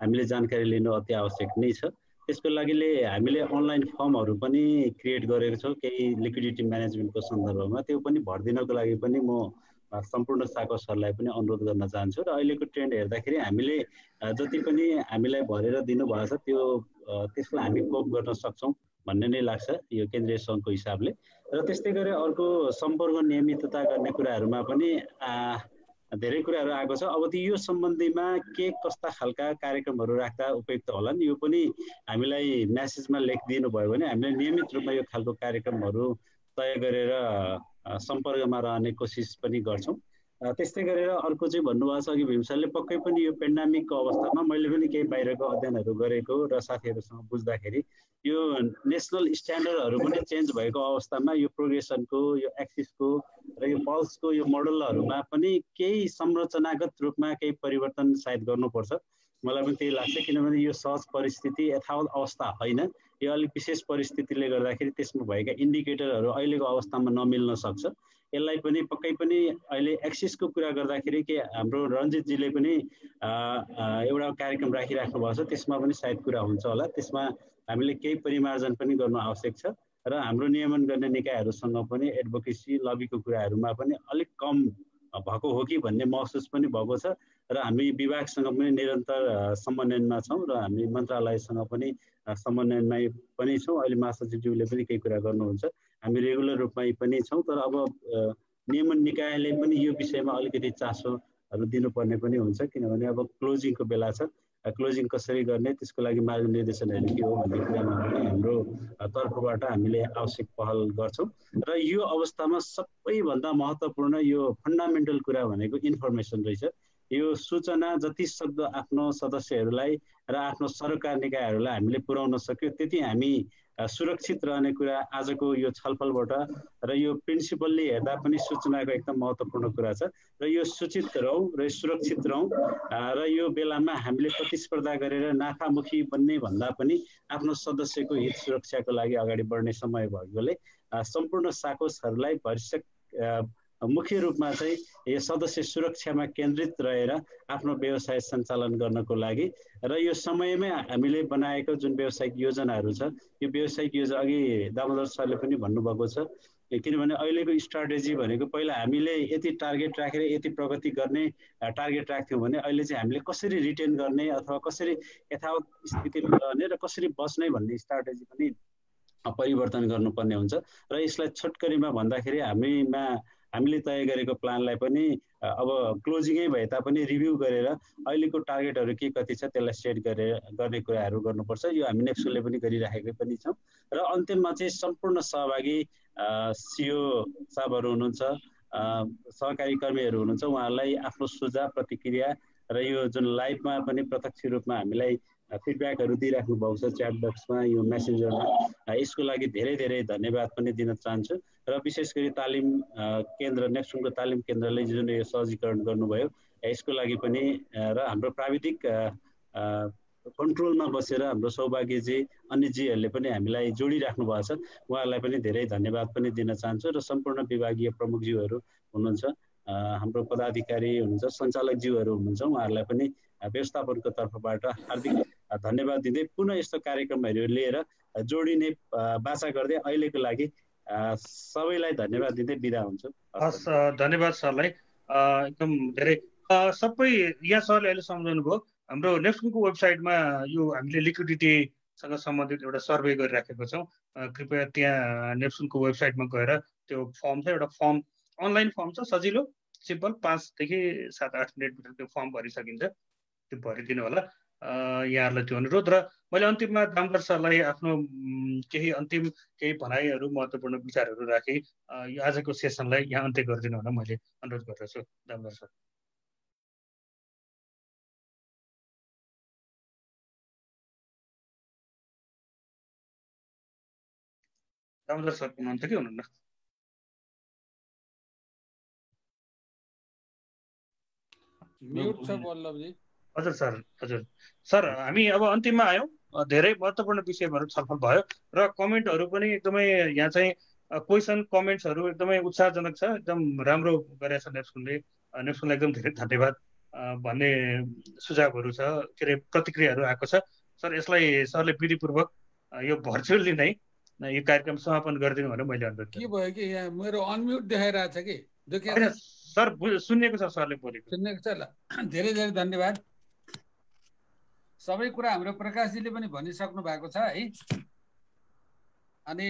हामीले जानकारी लिनु अति आवश्यक नै छ। त्यसको लागि हामीले अनलाइन फर्महरू पनि क्रिएट गरेको छौँ केही लिक्विडिटी म्यानेजमेन्टको सन्दर्भमा। त्यो पनि भरिदिनको लागि पनि म सम्पूर्ण साकोसहरूलाई पनि अनुरोध गर्न चाहन्छु। र अहिलेको ट्रेन्ड हेर्दाखेरि हामीले जति पनि हामीलाई भरेर दिनुभएको छ त्यसलाई हामी कोप गर्न सक्छौँ भन्ने नै लाग्छ यो केन्द्रीय सङ्घको हिसाबले। र त्यस्तै गरी अर्को सम्पर्क नियमितता गर्ने कुराहरूमा पनि धेरै कुराहरू आएको छ। अब यो सम्बन्धीमा के कस्ता खालका कार्यक्रमहरू राख्दा उपयुक्त होलान्, यो पनि हामीलाई म्यासेजमा लेखिदिनु भयो भने हामीले नियमित रूपमा यो खालको कार्यक्रमहरू तय गरेर सम्पर्कमा रहने कोसिस पनि गर्छौँ। त्यस्तै गरेर अर्को चाहिँ भन्नुभएको छ अघि भीम सरले, पक्कै पनि यो पेन्डामिकको अवस्थामा मैले पनि केही बाहिरको अध्ययनहरू गरेको र साथीहरूसँग बुझ्दाखेरि यो नेसनल स्ट्यान्डर्डहरू पनि चेन्ज भएको अवस्थामा यो प्रोग्रेसनको, यो एक्सिसको र यो पल्सको यो मोडलहरूमा पनि केही संरचनागत रूपमा केही परिवर्तन सायद गर्नुपर्छ। मलाई पनि त्यही लाग्छ, किनभने यो सहज परिस्थिति यथावत अवस्था होइन, यो अलिक विशेष परिस्थितिले गर्दाखेरि त्यसमा भएका इन्डिकेटरहरू अहिलेको अवस्थामा नमिल्न सक्छ। यसलाई पनि पक्कै पनि अहिले एक्सिसको कुरा गर्दाखेरि के हाम्रो रञ्जितजीले पनि एउटा कार्यक्रम राखिराख्नु भएको छ, त्यसमा पनि सायद कुरा हुन्छ होला। त्यसमा हामीले केही परिमार्जन पनि गर्नु आवश्यक छ र हाम्रो नियमन गर्ने निकायहरूसँग पनि एडभोकेसी लबीको कुराहरूमा पनि अलिक कम भएको हो कि भन्ने महसुस पनि भएको छ। र हामी विभागसँग पनि निरन्तर समन्वयमा छौँ र हामी मन्त्रालयसँग पनि समन्वयमा पनि छौँ। अहिले महासचिवज्यूले पनि केही कुरा गर्नुहुन्छ, हामी रेगुलर रूपमा पनि छौँ। तर अब नियमन निकायले पनि यो विषयमा अलिकति चासोहरू दिनुपर्ने पनि हुन्छ, किनभने अब क्लोजिङको बेला छ। क्लोजिङ कसरी गर्ने, त्यसको लागि मार्गनिर्देशनहरू के हो भन्ने कुरामा पनि हाम्रो तर्फबाट हामीले आवश्यक पहल गर्छौँ। र यो अवस्थामा सबैभन्दा महत्त्वपूर्ण यो फन्डामेन्टल कुरा भनेको इन्फर्मेसन रहेछ। यो सूचना जति सक्दो आफ्नो सदस्यहरूलाई र आफ्नो सरकार निकायहरूलाई हामीले पुर्याउन सक्यो त्यति हामी सुरक्षित रहने कुरा आजको यो छलफलबाट र यो प्रिन्सिपलले हेर्दा पनि सूचनाको एकदम महत्त्वपूर्ण कुरा छ। र यो सूचित रहौँ र सुरक्षित रहौँ र यो बेलामा हामीले प्रतिस्पर्धा गरेर नाफामुखी बन्ने भन्दा पनि आफ्नो सदस्यको हित सुरक्षाको लागि अगाडि बढ्ने समय भएकोले सम्पूर्ण साकोसहरूलाई भविष्य मुख्य रूपमा चाहिँ यो सदस्य सुरक्षामा केन्द्रित रहेर आफ्नो व्यवसाय सञ्चालन गर्नको लागि र यो समयमै हामीले बनाएको जुन व्यावसायिक योजनाहरू छ, यो व्यावसायिक योजना अघि दामोदर सरले पनि भन्नुभएको छ, किनभने अहिलेको स्ट्राटेजी भनेको पहिला हामीले यति टार्गेट राखेर यति प्रगति गर्ने टार्गेट राख्थ्यौँ भने अहिले चाहिँ हामीले कसरी रिटेन गर्ने अथवा कसरी यथावत स्थितिमा रहने र कसरी बस्ने भन्ने स्ट्राटेजी पनि परिवर्तन गर्नुपर्ने हुन्छ। र यसलाई छोटकरीमा भन्दाखेरि हामीले तय गरेको प्लानलाई पनि अब क्लोजिङै भए तापनि रिभ्यू गरेर अहिलेको टार्गेटहरू के कति छ त्यसलाई सेट गर्ने कुराहरू गर्नुपर्छ। यो हामी नेप्सुनले पनि गरिराखेकै पनि छौँ। र अन्तिममा चाहिँ सम्पूर्ण सहभागी सिओ साहबहरू हुनुहुन्छ, सहकारी कर्मीहरू हुनुहुन्छ, उहाँहरूलाई आफ्नो सुझाव प्रतिक्रिया र यो जुन लाइभमा पनि प्रत्यक्ष रूपमा हामीलाई फिडब्याकहरू दिइराख्नु भएको छ च्याट बक्समा, यो मेसेन्जरमा, यसको लागि धेरै धेरै धन्यवाद पनि दिन चाहन्छु। र विशेष गरी तालिम केन्द्र नेप्सुनको तालिम केन्द्रले जुन यो सहजीकरण गर्नुभयो यसको लागि पनि, र हाम्रो प्राविधिक कन्ट्रोलमा बसेर हाम्रो सौभाग्यजी अन्यजीहरूले पनि हामीलाई जोडिराख्नु भएको छ, उहाँहरूलाई पनि धेरै धन्यवाद पनि दिन चाहन्छु। र सम्पूर्ण विभागीय प्रमुखज्यूहरू हुनुहुन्छ, हाम्रो पदाधिकारी हुनुहुन्छ, सञ्चालकज्यूहरू हुनुहुन्छ, उहाँहरूलाई पनि व्यवस्थापनको तर्फबाट हार्दिक धन्यवाद दिँदै पुनः यस्तो कार्यक्रमहरू लिएर जोडिने बाचा गर्दै अहिलेको लागि सबैलाई धन्यवाद दिँदै बिदा हुन्छु। हस्, धन्यवाद सरलाई। एकदम धेरै सबै यहाँ सरले अहिले सम्झाउनु भयो। हाम्रो नेप्सुनको वेबसाइटमा यो हामीले लिक्विडिटीसँग सम्बन्धित एउटा सर्वे गरिराखेको छौँ। कृपया त्यहाँ नेप्सुनको वेबसाइटमा गएर त्यो फर्म छ, एउटा फर्म अनलाइन फर्म छ, सजिलो सिम्पल, 5 देखि 7-8 मिनटभित्र त्यो फर्म भरिसकिन्छ, त्यो भरिदिनु होला। यहाँहरूलाई त्यो अनुरोध। र मैले अन्तिममा दामोदर सरलाई आफ्नो केही भनाइहरू, महत्त्वपूर्ण विचारहरू राखेँ। यो आजको सेसनलाई यहाँ अन्त्य गरिदिनु होला मैले अनुरोध गर्दछु। दामोदर सर। दामोदर सर हुनुहुन्छ कि हुनुहुन्न? म्युट छ बल्लभजी। हजुर सर, हजुर सर, हामी अब अन्तिममा आयौँ। धेरै महत्त्वपूर्ण विषयहरू छलफल भयो र कमेन्टहरू पनि एकदमै यहाँ चाहिँ क्वेसन कमेन्ट्सहरू एकदमै उत्साहजनक छ, एकदम राम्रो गरेको छ नेप्सुनले। नेप्सुनलाई एकदम धेरै धन्यवाद भन्ने सुझावहरू छ, के अरे प्रतिक्रियाहरू आएको छ। सर, यसलाई सरले विधिपूर्वक यो भर्चुअली नै यो कार्यक्रम समापन गरिदिनु भनेर मैले अनुरोध गरेँ। के भयो कि यहाँ मेरो अनम्युट देखाइरहेको छ कि सर? सुन्नेको छ सरले बोलेको, सुन्नेको छ। ल, धेरै धेरै धन्यवाद। सबै कुरा हाम्रो प्रकाशजीले पनि भनिसक्नु भएको छ है। अनि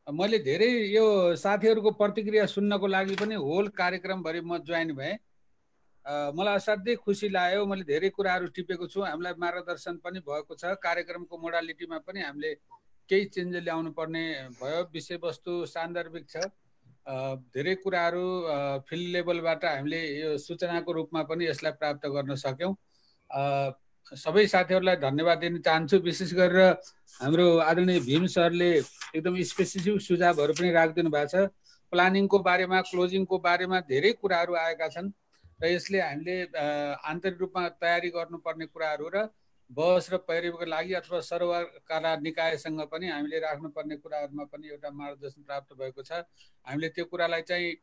मैले धेरै यो साथीहरूको प्रतिक्रिया सुन्नको लागि पनि होल कार्यक्रमभरि म जोइन भएँ। मलाई असाध्यै खुसी लाग्यो। मैले धेरै कुराहरू टिपेको छु। हामीलाई मार्गदर्शन पनि भएको छ। कार्यक्रमको मोडालिटीमा पनि हामीले केही चेन्ज ल्याउनु पर्ने भयो। विषयवस्तु सान्दर्भिक छ। धेरै कुराहरू फिल्ड लेभलबाट हामीले यो सूचनाको रूपमा पनि यसलाई प्राप्त गर्न सक्यौँ। सबै साथीहरूलाई धन्यवाद दिन चाहन्छु। विशेष गरेर हाम्रो आदरणीय भीम सरले एकदम स्पेसिफिक सुझावहरू पनि राखिदिनु भएको छ। प्लानिङको बारेमा, क्लोजिङको बारेमा धेरै कुराहरू आएका छन् र यसले हामीले आन्तरिक रूपमा तयारी गर्नुपर्ने कुराहरू र बहस र पैरवीको लागि अथवा सरकारवाला निकायसँग पनि हामीले राख्नुपर्ने कुराहरूमा पनि एउटा मार्गदर्शन प्राप्त भएको छ। हामीले त्यो कुरालाई चाहिँ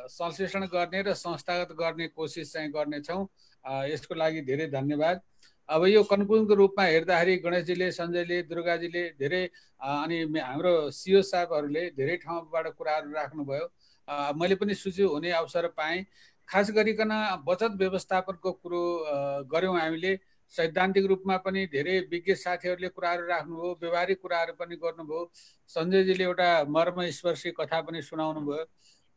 संश्लेषण गर्ने र संस्थागत गर्ने कोसिस चाहिँ गर्नेछौँ। यसको लागि धेरै धन्यवाद। अब यो कन्क्लुजनको रूपमा हेर्दाखेरि गणेशजीले, सञ्जयले, दुर्गाजीले धेरै अनि हाम्रो सिओ साहबहरूले धेरै ठाउँबाट कुराहरू राख्नुभयो। मैले पनि सुझाव हुने अवसर पाएँ। खास गरिकन बचत व्यवस्थापनको कुरो गऱ्यौँ हामीले। सैद्धान्तिक रूपमा पनि धेरै विज्ञ साथीहरूले कुराहरू राख्नुभयो, व्यवहारिक कुराहरू पनि गर्नुभयो। सञ्जयजीले एउटा मर्मस्पर्शी कथा पनि सुनाउनु भयो।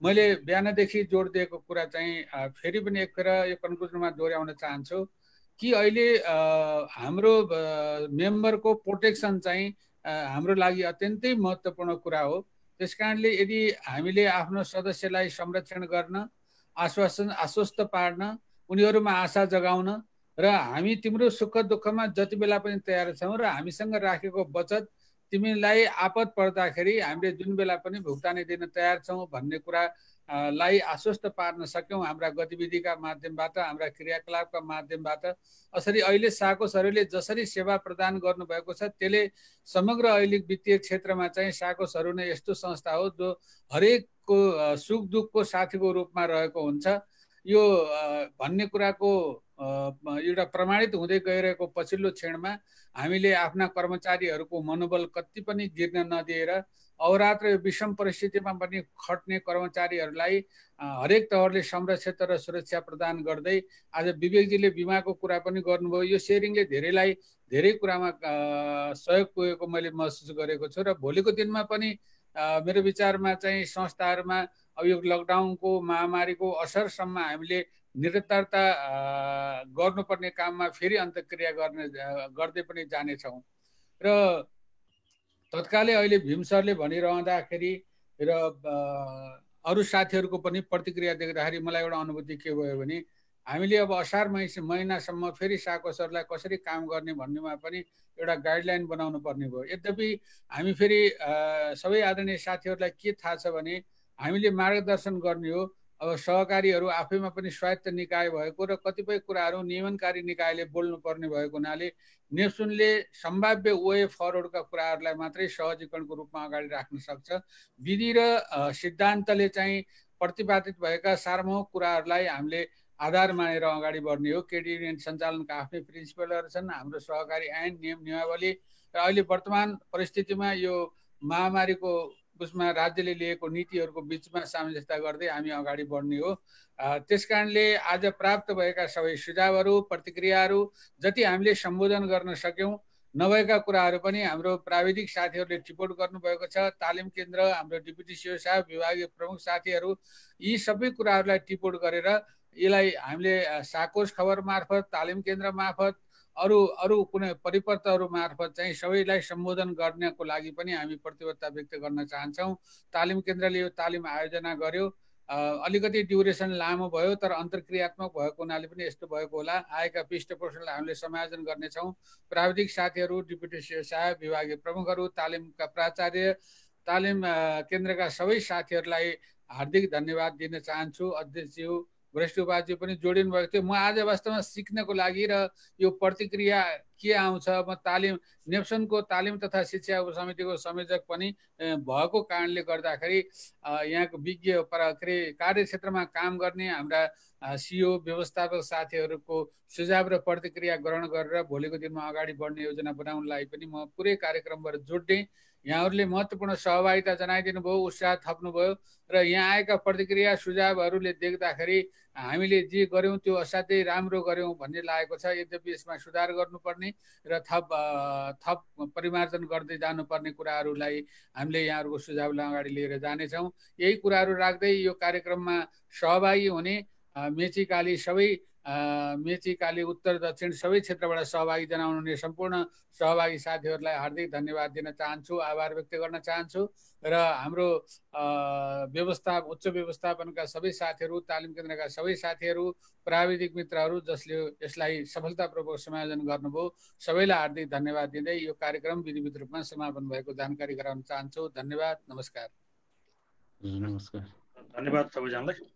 मैले बिहानदेखि जोड दिएको कुरा चाहिँ फेरि पनि एकखेर यो कन्क्लुजनमा दोहोऱ्याउन चाहन्छु कि अहिले हाम्रो मेम्बरको प्रोटेक्सन चाहिँ हाम्रो लागि अत्यन्तै महत्त्वपूर्ण कुरा हो। त्यस कारणले यदि हामीले आफ्नो सदस्यलाई संरक्षण गर्न, आश्वस्त पार्न, उनीहरूमा आशा जगाउन र हामी तिम्रो सुख दुःखमा जति बेला पनि तयार छौँ र हामीसँग राखेको बचत तिमीलाई आपद पर्दाखेरि हामीले जुन बेला पनि भुक्तानी दिन तयार छौँ भन्ने कुरालाई आश्वस्त पार्न सक्यौँ हाम्रा गतिविधिका माध्यमबाट, हाम्रा क्रियाकलापका माध्यमबाट। यसरी अहिले साकोसहरूले जसरी सेवा प्रदान गर्नुभएको छ त्यसले समग्र अहिले वित्तीय क्षेत्रमा चाहिँ साकोसहरू नै यस्तो संस्था हो जो हरेकको सुख दुःखको साथीको रूपमा रहेको हुन्छ। यो भन्ने कुराको एउटा प्रमाणित हुँदै गइरहेको पछिल्लो क्षणमा हामीले आफ्ना कर्मचारीहरूको मनोबल कति पनि गिर्न नदिएर अहोरात्र विषम परिस्थितिमा पनि खट्ने कर्मचारीहरूलाई हरेक तवरले संरक्षित र सुरक्षा प्रदान गर्दै आज विवेकजीले बिमाको कुरा पनि गर्नुभयो। यो सेयरिङले धेरै कुरामा सहयोग पुगेको मैले महसुस गरेको छु र भोलिको दिनमा पनि मेरो विचारमा चाहिँ संस्थाहरूमा अब यो लकडाउनको महामारीको असरसम्म हामीले निरन्तरता गर्नुपर्ने काममा फेरि अन्तक्रिया गर्दै पनि जानेछौँ। र तत्कालै अहिले भीम सरले भनिरहँदाखेरि र अरू साथीहरूको पनि प्रतिक्रिया देख्दाखेरि मलाई एउटा अनुभूति के भयो भने हामीले अब असार महिनासम्म फेरि साकोसहरूलाई कसरी काम गर्ने भन्नेमा पनि एउटा गाइडलाइन बनाउनु पर्ने भयो। यद्यपि हामी फेरि सबै आदरणीय साथीहरूलाई के थाहा छ भने हामीले मार्गदर्शन गर्ने हो। अब सहकारीहरू आफैमा पनि स्वायत्त निकाय भएको र कतिपय कुराहरू नियमनकारी निकायले बोल्नुपर्ने भएको हुनाले नेप्सुनले सम्भाव्य वे फरवर्डका कुराहरूलाई मात्रै सहजीकरणको रूपमा अगाडि राख्न सक्छ। विधि र सिद्धान्तले चाहिँ प्रतिपादित भएका सार्वभौमिक कुराहरूलाई हामीले आधार मानेर अगाडि बढ्ने हो। क्रेडिट युनियन सञ्चालनका आफ्नै प्रिन्सिपलहरू छन्, हाम्रो सहकारी ऐन नियम नियमावली र अहिले वर्तमान परिस्थितिमा यो महामारीको उसमा राज्यले लिएको नीतिहरूको बिचमा सामञ्जस्य गर्दै हामी अगाडि बढ्ने हो। त्यसकारणले आज प्राप्त भएका सबै सुझावहरू प्रतिक्रियाहरू जति हामीले सम्बोधन गर्न सक्यौँ, नभएका कुराहरू पनि हाम्रो प्राविधिक साथीहरूले टिपोट गर्नुभएको छ। तालिम केन्द्र, हाम्रो डिप्युटी सिओ साहब, विभागीय प्रमुख साथीहरू यी सबै कुराहरूलाई टिपोट गरेर यसलाई हामीले साकोस खबर मार्फत, तालिम केन्द्र मार्फत, अरू कुनै परिपत्रहरू मार्फत चाहिँ सबैलाई सम्बोधन गर्नको लागि पनि हामी प्रतिबद्धता व्यक्त गर्न चाहन्छौँ। तालिम केन्द्रले यो तालिम आयोजना गर्यो, अलिकति ड्युरेसन लामो भयो तर अन्तर्क्रियात्मक भएको हुनाले पनि यस्तो भएको होला। आएका पृष्ठपोषणलाई हामीले समायोजन गर्नेछौँ। प्राविधिक साथीहरू, डिप्युटी सिओ साहब, विभागीय प्रमुखहरू, तालिमका प्राचार्य, तालिम केन्द्रका सबै साथीहरूलाई हार्दिक धन्यवाद दिन चाहन्छु। अध्यक्षज्यू, वरिष्ठ उपाध्यक्ष पनि जोडिनु भएको थियो। म आज वास्तवमा सिक्नको लागि र यो प्रतिक्रिया के आउँछ, म तालिम नेप्सनको तालिम तथा शिक्षा उपसमितिको संयोजक पनि भएको कारणले गर्दाखेरि यहाँको विज्ञ कार्यक्षेत्रमा काम गर्ने हाम्रा सिओ व्यवस्थापक साथीहरूको सुझाव र प्रतिक्रिया ग्रहण गरेर भोलिको दिनमा अगाडि बढ्ने योजना बनाउनलाई पनि म पुरै कार्यक्रमबाट जोड्ने। यहाँहरूले महत्त्वपूर्ण सहभागिता जनाइदिनु भयो, उत्साह थप्नुभयो र यहाँ आएका प्रतिक्रिया सुझावहरूले देख्दाखेरि हामीले जे गऱ्यौँ त्यो असाध्यै राम्रो गऱ्यौँ भन्ने लागेको छ। यद्यपि यसमा सुधार गर्नुपर्ने र थप परिमार्जन गर्दै जानुपर्ने कुराहरूलाई हामीले यहाँहरूको सुझावलाई अगाडि लिएर जानेछौँ। यही कुराहरू राख्दै यो कार्यक्रममा सहभागी हुने मेची काली उत्तर दक्षिण सबै क्षेत्रबाट सहभागी जनाउनुहुने सम्पूर्ण सहभागी साथीहरूलाई हार्दिक धन्यवाद दिन चाहन्छु, आभार व्यक्त गर्न चाहन्छु। र हाम्रो उच्च व्यवस्थापनका सबै साथीहरू, तालिम केन्द्रका सबै साथीहरू, प्राविधिक मित्रहरू जसले यसलाई सफलतापूर्वक समायोजन गर्नुभयो, सबैलाई हार्दिक धन्यवाद दिँदै यो कार्यक्रम विधिवत रूपमा समापन भएको जानकारी गराउन चाहन्छु। धन्यवाद, नमस्कार। नमस्कार, धन्यवाद सबैजनालाई।